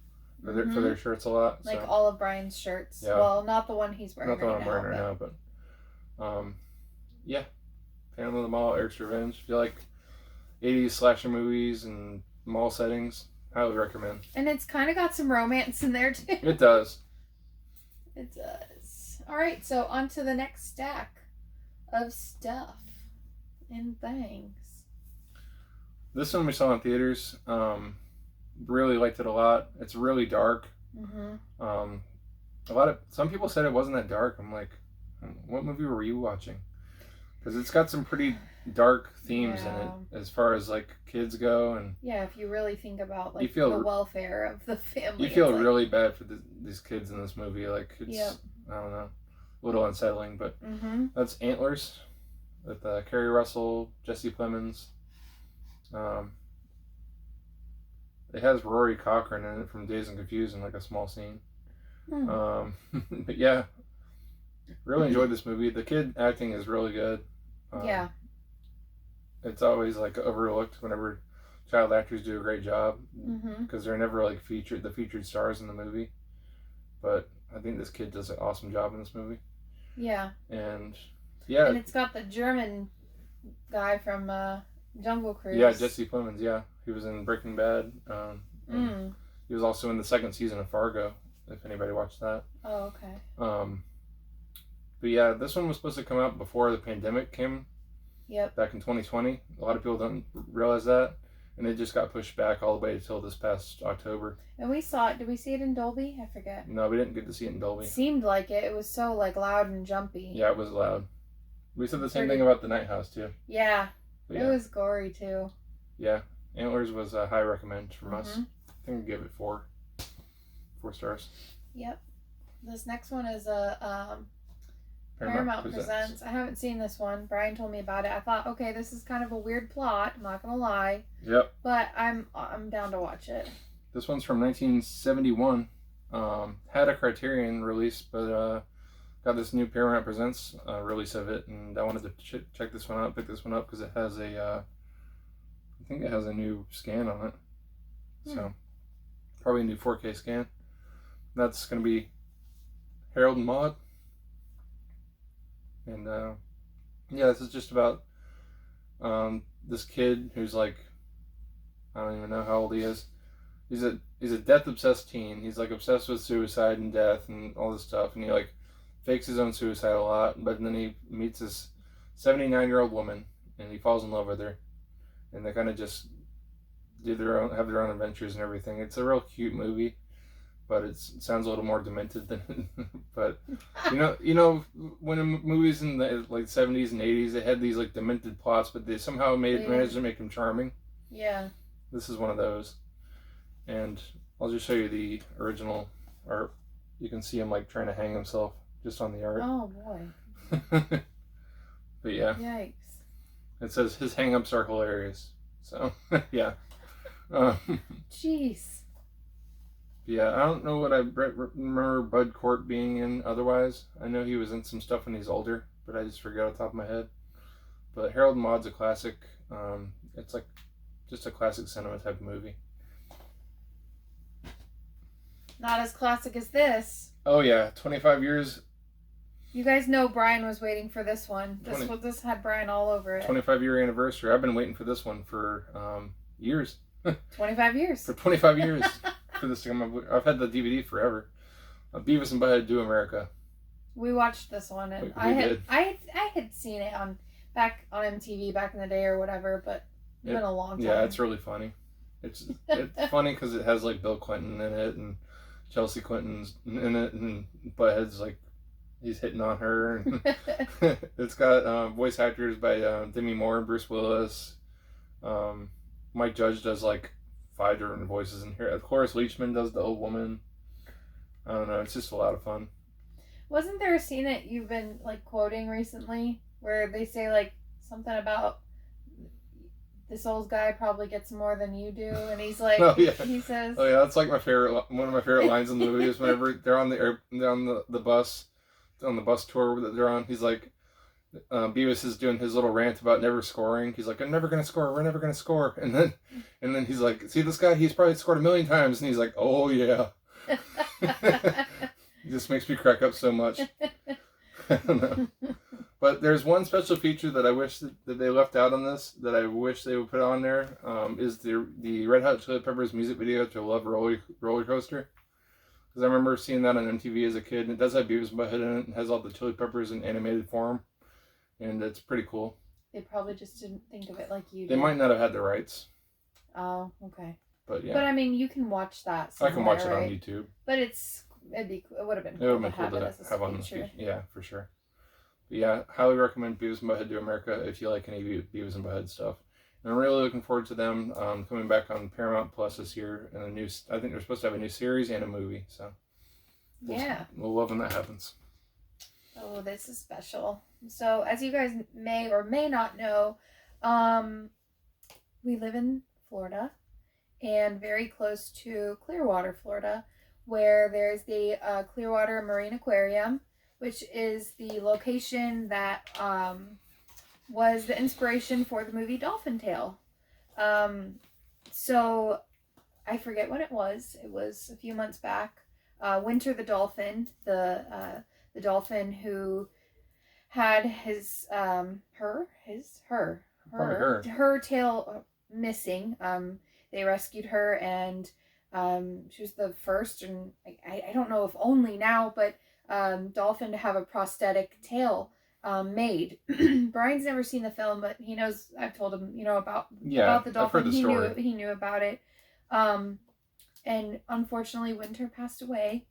for their shirts a lot.
Like all of Brian's shirts. Yeah. Well, not the one he's wearing.
Not the one I'm wearing right now, but yeah, Phantom of the Mall, Eric's Revenge. If you like 80s slasher movies and mall settings, highly recommend.
And it's kind of got some romance in there too.
It does.
It does. All right, so on to the next stack of stuff and things.
This one we saw in theaters. Really liked it a lot. It's really dark.
Mm-hmm.
Some people said it wasn't that dark. I'm like, what movie were you watching? Because it's got some pretty dark themes in it as far as like kids go, and
yeah, if you really think about like the welfare of the family,
you feel really bad for these kids in this movie. Like it's I don't know, a little unsettling. But that's Antlers with Kerry Russell, Jesse Plemons. It has Rory Cochrane in it from Dazed and Confused in like a small scene. But yeah, really enjoyed this movie. The kid acting is really good.
Yeah.
It's always like overlooked whenever child actors do a great job because they're never like the featured stars in the movie. But I think this kid does an awesome job in this movie.
Yeah.
And
it's got the German guy from Jungle Cruise.
Yeah, Jesse Plemons. Yeah, he was in Breaking Bad. He was also in the second season of Fargo. If anybody watched that.
Oh, okay.
But yeah, this one was supposed to come out before the pandemic came.
Yep.
Back in 2020. A lot of people don't realize that. And it just got pushed back all the way until this past October.
And we saw it. Did we see it in Dolby? I forget.
No, we didn't get to see it in Dolby.
It seemed like it. It was so like loud and jumpy.
Yeah, it was loud. We said the same thing about The Night House too.
Yeah. It was gory too.
Yeah. Antlers was a high recommend from us. I think we gave it 4 stars.
Yep. This next one is a Paramount Presents. I haven't seen this one. Brian told me about it. I thought, okay, this is kind of a weird plot. I'm not gonna lie.
Yep.
But I'm down to watch it.
This one's from 1971. Had a Criterion release, but got this new Paramount Presents release of it, and I wanted to check this one out, pick this one up because it has a, I think it has a new scan on it. So probably a new 4K scan. That's gonna be Harold and Maude. And yeah, this is just about this kid who's like, I don't even know how old he is. He's a death obsessed teen. He's like obsessed with suicide and death and all this stuff, and he like fakes his own suicide a lot. But then he meets this 79-year-old woman, and he falls in love with her, and they kind of just have their own adventures and everything. It's a real cute movie. But it sounds a little more demented than. But you know, when movies in the like 70s and 80s, they had these like demented plots, but they somehow managed to make them charming.
Yeah.
This is one of those, and I'll just show you the original art. You can see him like trying to hang himself just on the art.
Oh boy.
But yeah.
Yikes.
It says his hang-ups are hilarious. So yeah.
Jeez.
Yeah, I don't know what I remember Bud Cort being in otherwise. I know he was in some stuff when he's older, but I just forget off the top of my head. But Harold and Maude's a classic. It's like just a classic cinema type of movie.
Not as classic as this.
Oh yeah, 25 years.
You guys know Brian was waiting for this one. This had Brian all over it.
25-year anniversary. I've been waiting for this one for years.
25 years.
For 25 years. For this to come up. I've had the DVD forever. Beavis and Butthead Do America.
We watched this one, and I had seen it back on MTV back in the day or whatever, but it's been a long time.
Yeah, it's really funny. It's funny because it has like Bill Clinton in it and Chelsea Clinton's in it, and Butthead's like he's hitting on her. And it's got voice actors by Demi Moore and Bruce Willis. Mike Judge does like 5 different voices in here. Cloris Leachman does the old woman. I don't know. It's just a lot of fun.
Wasn't there a scene that you've been like quoting recently where they say like something about this old guy probably gets more than you do, and he's like,
oh, yeah.
he says,
oh yeah, that's like my favorite. One of my favorite lines in the movie is whenever they're on the bus tour that they're on. He's like, Beavis is doing his little rant about never scoring. He's like, I'm never gonna score. We're never gonna score. And then he's like, see this guy? He's probably scored 1,000,000 times. And he's like, oh yeah. It just makes me crack up so much. I don't know. But there's one special feature that I wish that they left out on this that I wish they would put on there. Is the Red Hot Chili Peppers music video to Love Roller Coaster. Because I remember seeing that on MTV as a kid, and it does have Beavis and Butthead in it, and has all the Chili Peppers in animated form. And it's pretty cool.
They probably just didn't think of it like you did.
They might not have had the rights.
Oh, okay.
But yeah.
But I mean, you can watch that
I can watch it on YouTube.
But it would have been cool to have it as a feature.
Yeah, for sure. But yeah, highly recommend Beavis and Butthead Do America if you like any Beavis and Butthead stuff. And I'm really looking forward to them coming back on Paramount Plus this year. And I think they're supposed to have a new series and a movie. So we'll love when that happens.
Oh, this is special. So, as you guys may or may not know, we live in Florida and very close to Clearwater, Florida, where there's the Clearwater Marine Aquarium, which is the location that was the inspiration for the movie Dolphin Tale. So, I forget when it was. It was a few months back. Winter the dolphin, the dolphin who had her tail missing. They rescued her, and she was the first, and I don't know if only now, but dolphin to have a prosthetic tail made. Brian's never seen the film, but he knows. I've told him, about the dolphin.
I've heard the story.
He knew about it. And unfortunately, Winter passed away,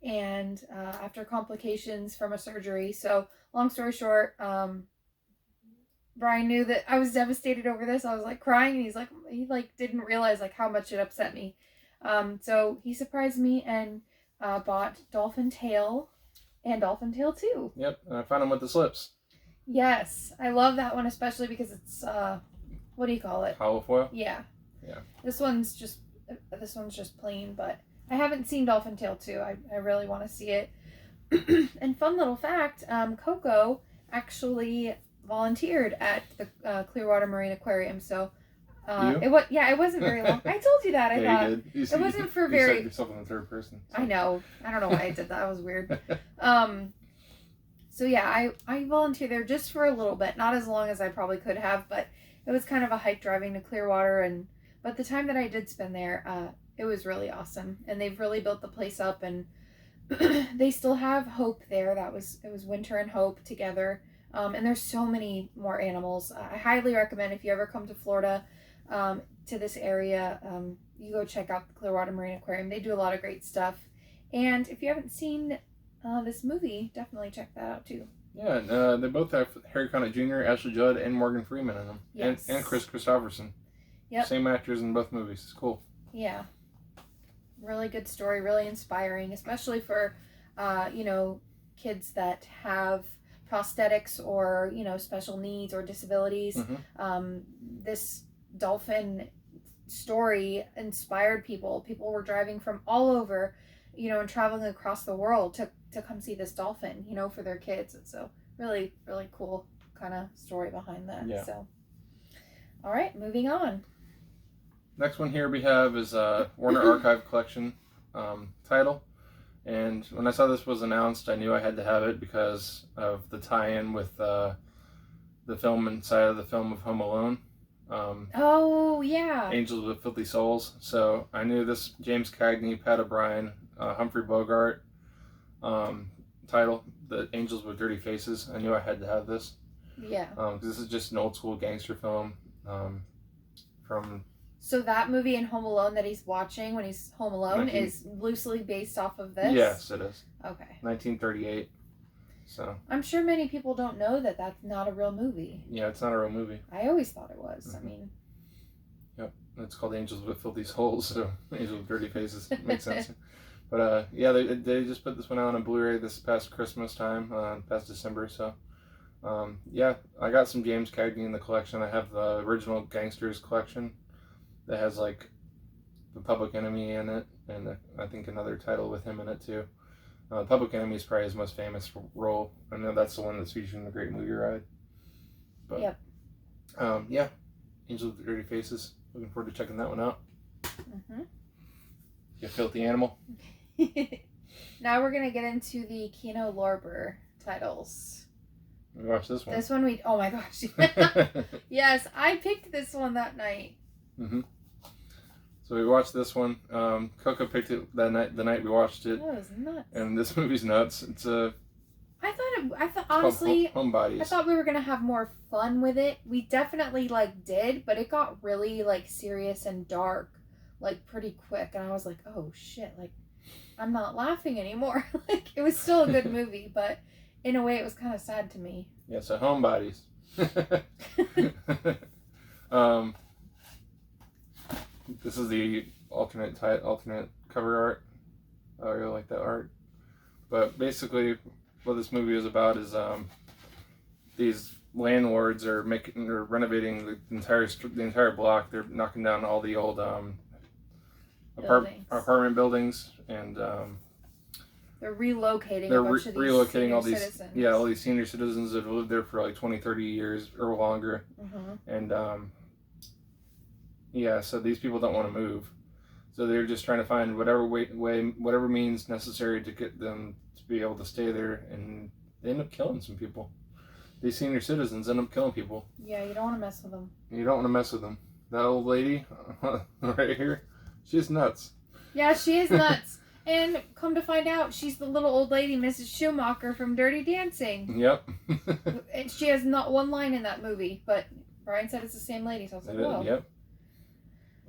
and after complications from a surgery. So, long story short, Brian knew that I was devastated over this. I was like crying, and he didn't realize like how much it upset me. So he surprised me and bought Dolphin Tale and Dolphin Tale 2.
Yep, and I found them with the slips.
Yes, I love that one, especially because it's, what do you call it?
Hollow foil?
Yeah.
Yeah.
This one's just plain, but I haven't seen Dolphin Tale 2. I really want to see it. And fun little fact, Coco actually volunteered at the Clearwater Marine Aquarium, so it wasn't very long. I told you that. I thought
you did.
it wasn't for very.
You said yourself in the third person. So.
I know. I don't know why I did that. That was weird. So yeah, I volunteered there just for a little bit, not as long as I probably could have, but it was kind of a hike driving to Clearwater, but the time that I did spend there, it was really awesome, and they've really built the place up, and they still have Hope there. It was Winter and Hope together, and there's so many more animals. I highly recommend if you ever come to Florida, to this area, you go check out the Clearwater Marine Aquarium. They do a lot of great stuff, and if you haven't seen this movie, definitely check that out too.
Yeah, and they both have Harry Connick Jr., Ashley Judd, and Morgan Freeman in them,
yes.
and Chris Christopherson.
Yep.
Same actors in both movies. It's cool.
Yeah. Really good story, really inspiring, especially for, kids that have prosthetics or, special needs or disabilities.
Mm-hmm.
This dolphin story inspired people. People were driving from all over, and traveling across the world to come see this dolphin, for their kids. And so really, really cool kind of story behind that.
Yeah.
So, all right, moving on.
Next one here we have is Warner Archive Collection title. And when I saw this was announced, I knew I had to have it because of the tie-in with the film inside of the film of Home Alone.
Oh, yeah.
Angels with Filthy Souls. So I knew this James Cagney, Pat O'Brien, Humphrey Bogart title, the Angels with Dirty Faces. I knew I had to have this.
Yeah.
Because this is just an old school gangster film from...
So that movie in Home Alone that he's watching when he's home alone is loosely based off of this?
Yes, it is.
Okay.
1938. So
I'm sure many people don't know that that's not a real movie.
Yeah, it's not a real movie.
I always thought it was.
Mm-hmm.
I mean...
Yep. It's called Angels with Filthy Souls, so Angels with Dirty Faces. Makes sense. But yeah, they just put this one out on a Blu-ray this past Christmas time, past December, so... yeah, I got some James Cagney in the collection. I have the original Gangsters collection that has like the Public Enemy in it, and I think another title with him in it too. Public Enemy is probably his most famous role. I know that's the one that's featured in The Great Movie Ride. But,
yep.
Yeah, Angels with Dirty Faces. Looking forward to checking that one out.
Mm-hmm.
You filthy animal.
Now we're gonna get into the Kino Lorber titles.
We watched this one.
This one oh my gosh. Yes, I picked this one that night.
Mm-hmm. So we watched this one. Coco picked it the night we watched it.
That was nuts.
And this movie's nuts. It's a...
I thought honestly,
Homebodies.
I thought we were gonna have more fun with it. We definitely did, but it got really serious and dark pretty quick, and I was like, oh shit, I'm not laughing anymore. It was still a good movie, but in a way it was kind of sad to me.
Yeah, so Homebodies. This is the alternate cover art. I really like that art. But basically, what this movie is about is these landlords are renovating the entire block. They're knocking down all the old apartment buildings, and
they're relocating.
Relocating all these
citizens.
all these senior citizens that have lived there for 20, 30 years or longer, and so these people don't want to move, so they're just trying to find whatever whatever means necessary to get them to be able to stay there, and they end up killing some people. These senior citizens end up killing people.
Yeah, you don't want to mess with them.
You don't want to mess with them. That old lady right here, she's nuts.
Yeah, she is nuts. And come to find out, she's the little old lady, Mrs. Schumacher from Dirty Dancing.
Yep.
And she has not one line in that movie, but Brian said it's the same lady, so I was like, whoa.
Yep.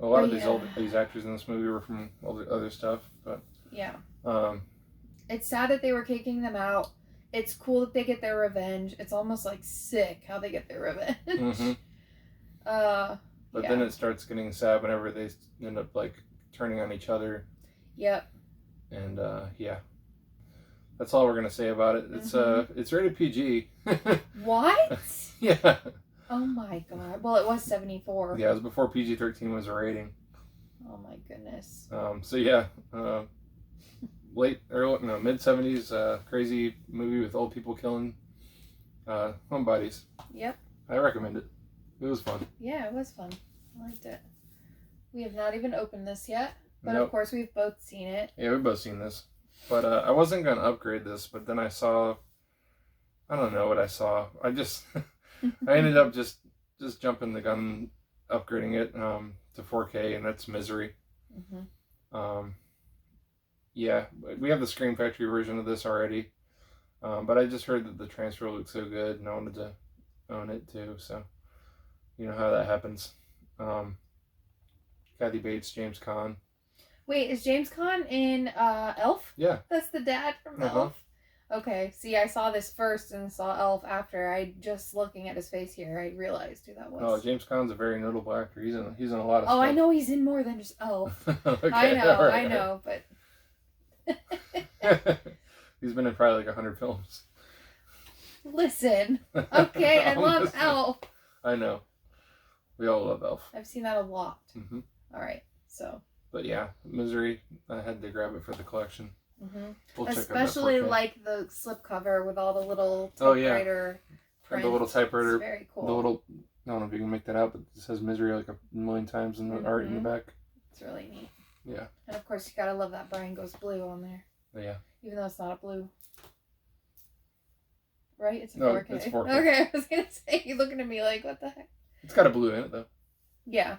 A lot of these actors in this movie were from all the other stuff, but...
Yeah. It's sad that they were kicking them out. It's cool that they get their revenge. It's almost sick how they get their revenge.
Mm-hmm. But then it starts getting sad whenever they end up turning on each other.
Yep.
And yeah, that's all we're gonna say about it. It's rated PG.
What?
Yeah.
Oh my god. Well, it was 74.
Yeah, it was before PG-13 was a rating.
Oh my goodness.
So yeah, mid-70s crazy movie with old people killing homebodies.
Yep.
I recommend it. It was fun.
Yeah, it was fun. I liked it. We have not even opened this yet, but
Nope.
of course we've both seen it.
Yeah, we've both seen this. But I wasn't going to upgrade this, but then I saw... I don't know what I saw. I ended up just jumping the gun, upgrading it to 4K, and that's Misery.
Mm-hmm.
Yeah, we have the Scream Factory version of this already. But I just heard that the transfer looked so good, and I wanted to own it too, so... You know how that happens. Kathy Bates, James Caan.
Wait, is James Caan in Elf?
Yeah.
That's the dad from
Uh-huh.
Elf? Okay, see, I saw this first and saw Elf after. Just looking at his face here, I realized who that was.
Oh, James Caan's a very notable actor. He's in a lot of stuff.
Oh, I know he's in more than just Elf.
Okay,
I know, but...
He's been in probably like 100 films.
Listen, okay, I love Elf.
I know. We all love Elf.
I've seen that a lot.
Mm-hmm.
All right, so...
But yeah, Misery, I had to grab it for the collection.
Mm-hmm.
We'll check out that
Especially
4K.
like the slipcover with all the little
Oh, yeah.
typewriter print.
The little typewriter.
It's very cool.
The little, I don't know if you can make that out, but it says Misery like a million times in the art in the back.
It's really neat.
Yeah.
And of course, you gotta love that Brian Goes Blue on there.
Yeah.
Even though it's not a blue. Right? It's a
No,
4K.
it's 4K.
Okay, I was gonna say, you're looking at me like, what the heck?
It's got a blue in it, though.
Yeah.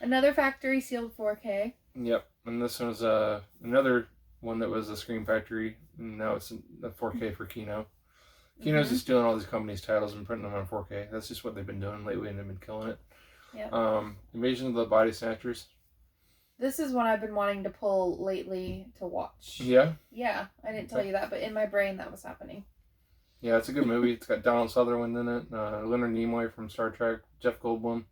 Another factory sealed 4K.
Yep. And this one was another one that was a Scream Factory. And now it's a 4K for Kino. Kino's just stealing all these companies' titles and printing them on 4K. That's just what they've been doing lately, and they've been killing it.
Yeah.
Invasion of the Body Snatchers.
This is one I've been wanting to pull lately to watch.
Yeah?
Yeah, I didn't tell you that, but in my brain that was happening.
Yeah, it's a good movie. It's got Donald Sutherland in it, Leonard Nimoy from Star Trek, Jeff Goldblum.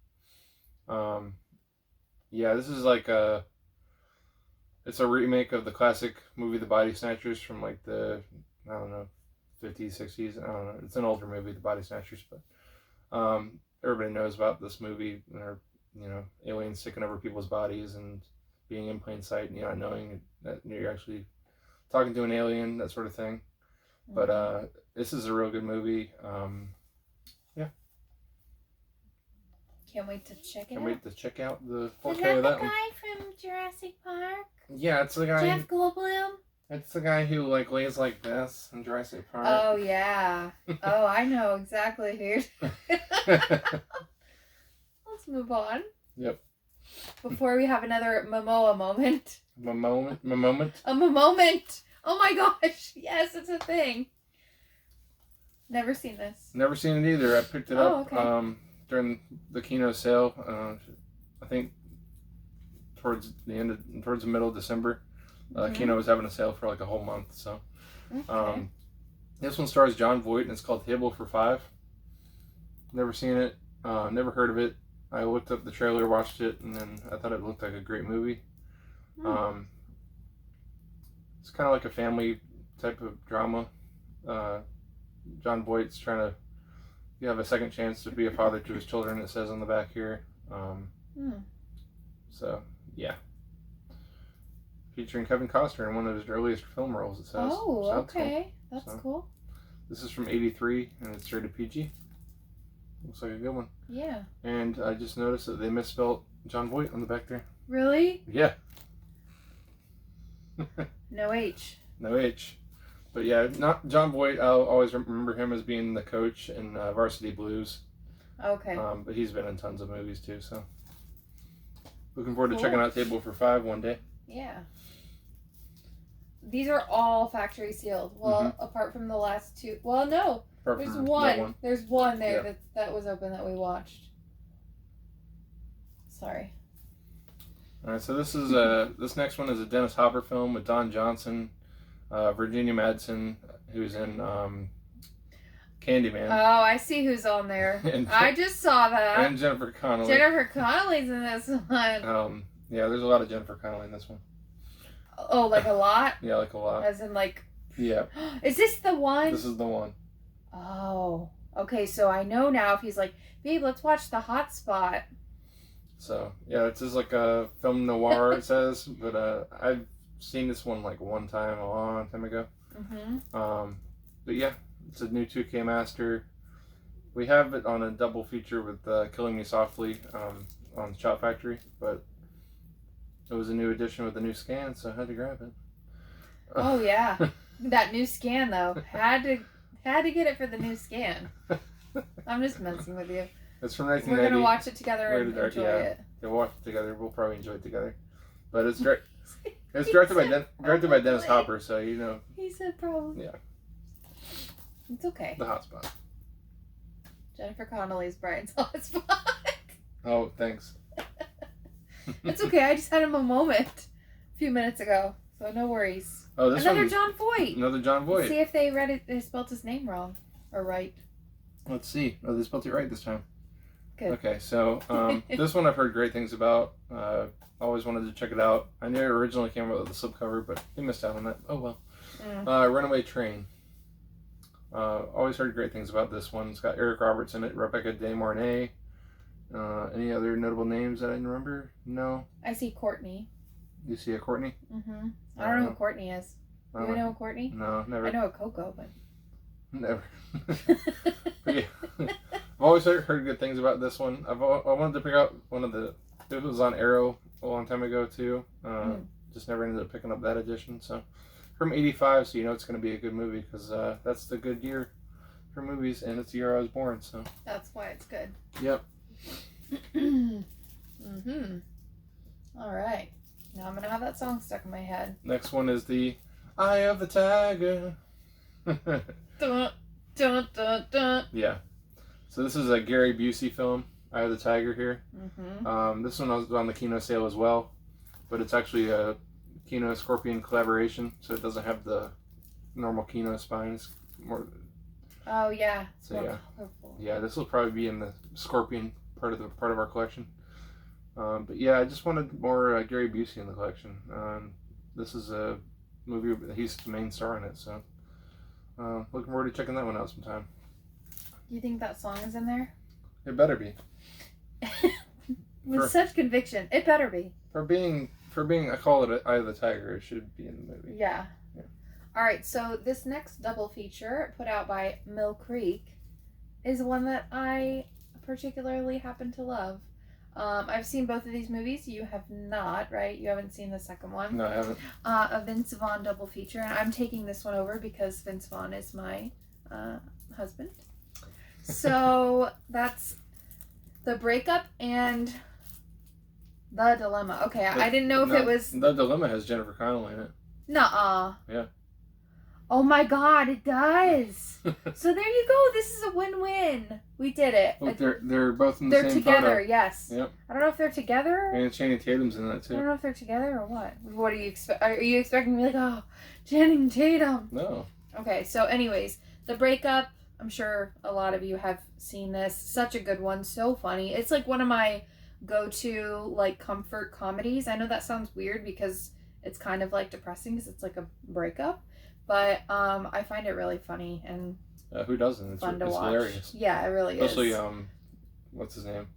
Yeah, this is like it's a remake of the classic movie The Body Snatchers from like the, I don't know, 50s, 60s. I don't know. It's an older movie, The Body Snatchers, but everybody knows about this movie. They're, aliens taking over people's bodies and being in plain sight and not knowing that you're actually talking to an alien, that sort of thing. But this is a real good movie. Yeah.
Can't wait to check it out.
Can't wait to check out the 4K
Is that
of that
the
one.
guy from Jurassic Park?
Yeah, it's the guy.
Jeff Goldblum?
It's the guy who like lays like this in Jurassic Park.
Oh, yeah. Oh, I know exactly who. Let's move on.
Yep.
Before we have another Momoa moment.
My moment.
A moment! Oh my gosh! Yes, it's a thing. Never seen this.
Never seen it either. I picked it up
Okay.
During the Kino sale. I think towards the middle of December. Kino was having a sale for like a whole month. So,
Okay.
this one stars Jon Voight and it's called Table for Five. Never seen it. Never heard of it. I looked up the trailer, watched it, and then I thought it looked like a great movie. It's kind of like a family type of drama. Jon Voight's trying to have a second chance to be a father to his children, it says on the back here. So, yeah. Featuring Kevin Costner in one of his earliest film roles, it says.
Oh,
So
okay. That's cool.
This is from '83, and it's rated PG. Looks like a good one.
Yeah.
And I just noticed that they misspelled Jon Voight on the back there.
Really?
Yeah.
No H.
No H. But yeah, not Jon Voight. I'll always remember him as being the coach in Varsity Blues.
Okay.
But he's been in tons of movies too, so. Looking forward to checking out Table for Five one day.
Yeah. These are all factory sealed. Well, apart from the last two. Well, no.
Apart
There's
from
one.
that one.
There's one there
Yeah.
that was open that we watched. Sorry.
All right, so this is this next one is a Dennis Hopper film with Don Johnson, Virginia Madsen, who's in Candyman.
Oh, I see who's on there.
And-
I just saw that.
And Jennifer Connelly.
Jennifer Connelly's in this one.
Yeah, there's a lot of Jennifer Connelly in this one.
Oh, like a lot?
Yeah, like a lot.
As in like...
Yeah.
Is this the one?
This is the one.
Oh. Okay, so I know now if he's like, babe, let's watch The Hot Spot.
So, yeah, it's just like a film noir, it says. But I've seen this one like one time, a long time ago.
Mm-hmm.
But yeah, it's a new 2K master. We have it on a double feature with Killing Me Softly on Shop Factory, but it was a new edition with a new scan, so I had to grab it.
Oh yeah, that new scan though, had to get it for the new scan. I'm just messing with you.
It's from 1990.
We're gonna watch it together and enjoy it.
Yeah, we'll watch it together. We'll probably enjoy it together. But it's directed by Dennis Hopper, so you know.
He said probably.
Yeah.
It's okay.
The Hot Spot.
Jennifer Connelly's Brian's Hot Spot.
Oh, thanks.
It's okay. I just had him a moment a few minutes ago, so no worries.
Oh, this
Another Jon Voight.
Another Jon Voight.
See if they spelled his name wrong or right.
Let's see. Oh, they spelled it right this time.
Good. Okay,
so this one I've heard great things about. Always wanted to check it out. I knew it originally came out with the slipcover, but they missed out on that. Oh well. Runaway Train. Always heard great things about this one. It's got Eric Roberts in it, Rebecca De Mornay. Any other notable names that I remember? No.
I see Courtney.
You see a Courtney?
Mm-hmm. I don't know who Courtney is. Do you know a Courtney?
No, never.
I know a Coco, but...
Never. But yeah, I've always heard good things about this one. I wanted to pick out one of the... It was on Arrow a long time ago, too. Just never ended up picking up that edition, so... From 85, so you know it's going to be a good movie, because that's the good year for movies, and it's the year I was born, so...
That's why it's good.
Yep.
Mm-hmm. Alright. Now I'm going to have that song stuck in my head.
Next one is the Eye of the Tiger.
Dun, dun, dun, dun.
Yeah. So this is a Gary Busey film, Eye of the Tiger here.
Mm-hmm.
This one was on the Kino sale as well, but it's actually a Kino Scorpion collaboration, so it doesn't have the normal Kino spines. More.
Oh yeah.
So yeah. Colorful. Yeah, this will probably be in the Scorpion part of our collection. But yeah, I just wanted more Gary Busey in the collection. This is a movie that he's the main star in it, so looking forward to checking that one out sometime.
Do you think that song is in there?
It better be.
With such conviction, it better be.
For being, I call it Eye of the Tiger. It should be in the movie.
Yeah. All right, so this next double feature put out by Mill Creek is one that I particularly happen to love. I've seen both of these movies. You have not, right? You haven't seen the second one?
No, I haven't.
A Vince Vaughn double feature, and I'm taking this one over because Vince Vaughn is my husband. So that's The Breakup and The Dilemma. Okay, I didn't know if it was...
The Dilemma has Jennifer Connelly in it.
Nuh-uh.
Yeah.
Oh my god, it does. So there you go. This is a win-win. We did it.
Look, they're both in the same photo.
They're together, yes.
Yep.
I don't know if they're together.
And Channing Tatum's in that too.
I don't know if they're together or what. What do you expect? Are you expecting me like, oh, Channing Tatum?
No.
Okay, so anyways, The Breakup. I'm sure a lot of you have seen this. Such a good one. So funny. It's like one of my go-to like comfort comedies. I know that sounds weird because it's kind of like depressing because it's like a breakup. But I find it really funny and
who doesn't? It's
fun to watch.
Hilarious.
Yeah, it really is.
Especially what's his name?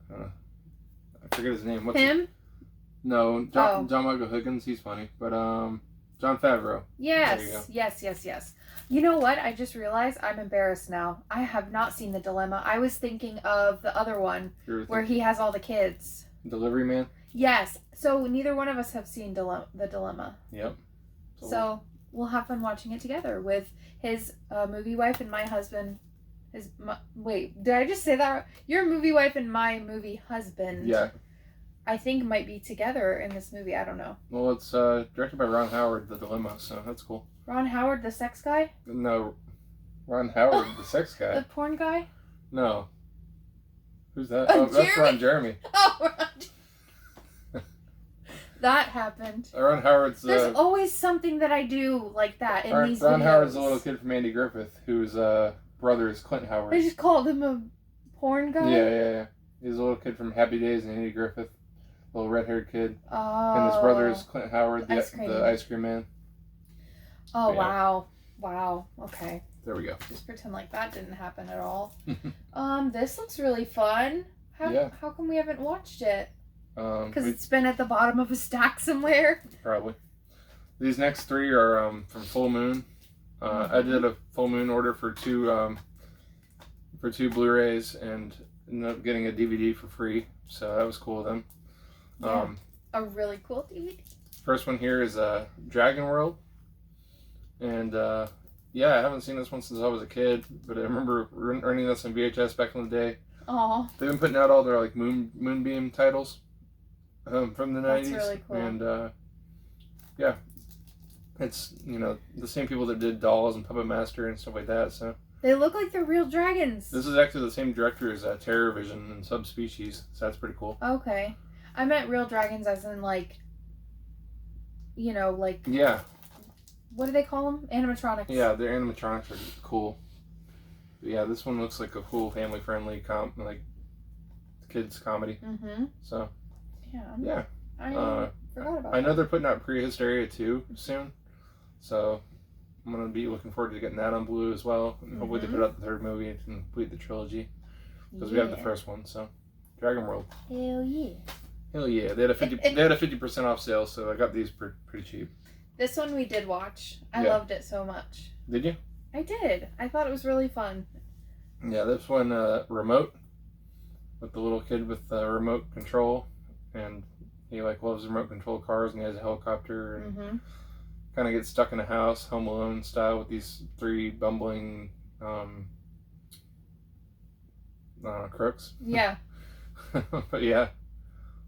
I forget his name. What's
him?
No, John Michael Higgins. He's funny, but Jon Favreau.
Yes, yes. You know what? I just realized I'm embarrassed now. I have not seen The Dilemma. I was thinking of the other one where he has all the kids.
Delivery Man.
Yes. So neither one of us have seen The Dilemma.
Yep.
So we'll have fun watching it together with his movie wife and my husband. Wait, did I just say that? Your movie wife and my movie husband.
Yeah.
I think might be together in this movie. I don't know.
Well, it's directed by Ron Howard, The Dilemma, so that's cool.
Ron Howard, the sex guy?
No. Ron Howard, the sex guy.
The porn guy?
No. Who's that? Oh, that's Ron Jeremy.
Oh, Ron That happened.
Ron Howard's...
There's always something that I do like that in these videos.
Ron Howard's a little kid from Andy Griffith, whose brother is Clint Howard.
They just called him a porn guy?
Yeah. He's a little kid from Happy Days and Andy Griffith. little red-haired kid.
Oh.
And his brother is Clint Howard, the ice cream man.
Oh, yeah. Wow. Wow. Okay.
There we go.
Just pretend like that didn't happen at all. This looks really fun. How come we haven't watched it? Because it's been at the bottom of a stack somewhere.
Probably. These next three are from Full Moon. I did a Full Moon order for two Blu-rays and ended up getting a DVD for free. So that was cool of them.
Yeah. A really cool DVD.
First one here is Dragon World. And yeah, I haven't seen this one since I was a kid, but I remember renting this on VHS back in the day.
Aww.
They've been putting out all their like Moonbeam titles from the 90s.
That's really cool.
And yeah, it's, you know, the same people that did Dolls and Puppet Master and stuff like that. So
they look like they're real dragons.
this is actually the same director as Terror Vision and Subspecies, so that's pretty cool.
Okay. I meant real dragons as in like, you know, like...
Yeah.
What do they call them? Animatronics.
Yeah, their animatronics are cool. But yeah, this one looks like a cool family-friendly like kids comedy.
Mm-hmm.
So
yeah. I forgot about
I know they're putting out Prehysteria 2 soon, so I'm gonna be looking forward to getting that on Blu as well. And hopefully they put out the third movie and complete the trilogy, because we have the first one. So Dragon World.
Hell yeah.
Hell yeah! They had a 50% off sale, so I got these pretty cheap.
This one we did watch. I loved it so much.
Did you?
I did. I thought it was really fun.
Yeah, this one, Remote, with the little kid with the remote control, and he like loves remote control cars, and he has a helicopter, and kind of gets stuck in a house, Home Alone style, with these three bumbling crooks.
Yeah.
But yeah,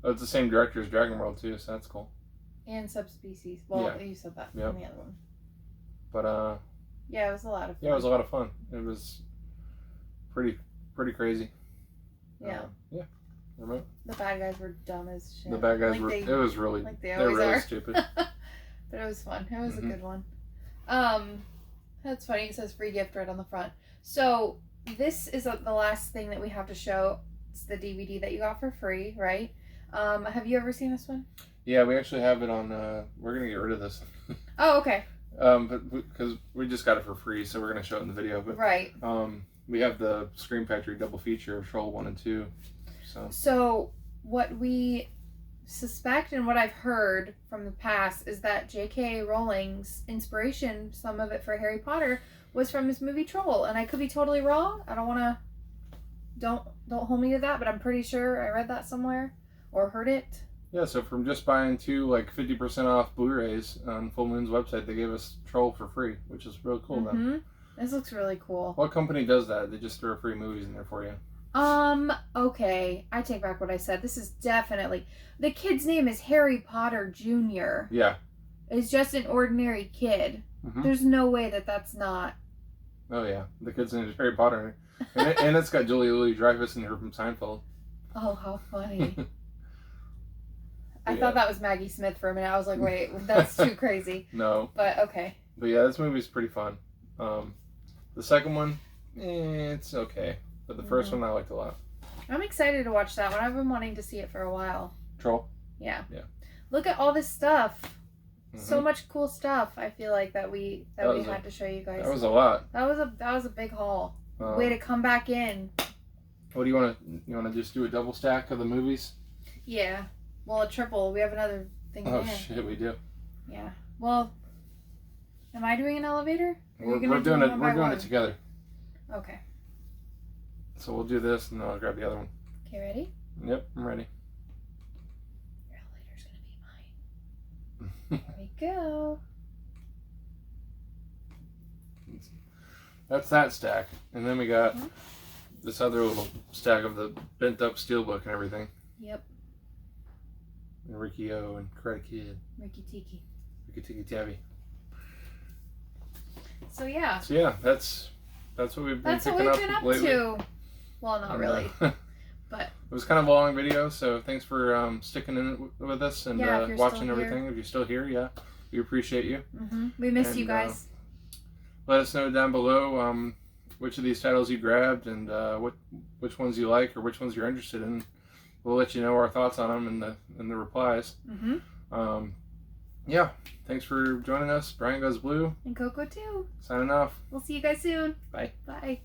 it's the same director as Dragon World too, so that's cool.
And Subspecies. Well, you said that in the other one.
But
yeah, it was a lot of fun.
Yeah, it was a lot of fun. It was pretty crazy.
Yeah.
Yeah. Remote.
The bad guys were dumb as shit.
The bad guys
like
it was really,
like they
were really
are.
stupid.
But it was fun. It was a good one. That's funny. It says free gift right on the front. So this is the last thing that we have to show. It's the DVD that you got for free, right? Have you ever seen this one?
Yeah, we actually have it on. We're gonna get rid of this.
Oh, okay.
But because we just got it for free, so we're gonna show it in the video. But
right.
We have the Scream Factory double feature of Troll 1 and 2.
So what we suspect and what I've heard from the past is that J.K. Rowling's inspiration, some of it for Harry Potter, was from his movie Troll, and I could be totally wrong. I don't want to. Don't hold me to that, but I'm pretty sure I read that somewhere or heard it.
Yeah, so from just buying two like 50% off Blu-rays on Full Moon's website, they gave us Troll for free, which is really cool. Then.
This looks really cool.
What company does that? They just throw free movies in there for you.
Okay. I take back what I said. This is definitely... The kid's name is Harry Potter Jr.
Yeah.
It's just an ordinary kid. There's no way that that's not...
Oh, yeah. The kid's name is Harry Potter. And it's got Julia Louis-Dreyfus in her from Seinfeld.
Oh, how funny. I thought that was Maggie Smith for a minute. I was like, wait, that's too crazy.
No.
But, okay.
But yeah, this movie's pretty fun. The second one, it's okay. But the first one I liked a lot.
I'm excited to watch that one. I've been wanting to see it for a while.
Troll?
Yeah.
Yeah.
Look at all this stuff. So much cool stuff. I feel like that we had to show you guys.
That was a lot.
That was a big haul. Way to come back in.
What do you want to just do a double stack of the movies?
Yeah. Well, a triple. We have another thing.
Oh shit, we do.
Yeah. Well, am I doing an elevator?
We're doing it. We're doing it together.
Okay.
So we'll do this, and then I'll grab the other one.
Okay, ready?
Yep, I'm ready.
Your elevator's gonna be mine. There we go.
That's that stack, and then we got this other little stack of the bent up steelbook and everything.
Yep.
And Ricky O and Karate Kid.
Ricky Tiki.
Ricky Tiki Tavi.
So yeah.
That's what we've been picking up lately.
To. Well, not really, but
it was kind of a long video, so thanks for sticking in with us and watching everything. If you're still here, we appreciate you.
We miss you guys.
Let us know down below which of these titles you grabbed and which ones you like or which ones you're interested in we'll let you know our thoughts on them in the replies. Yeah, thanks for joining us. Brian Goes Blue.
And Coco too.
Signing off.
We'll see you guys soon.
Bye.
Bye.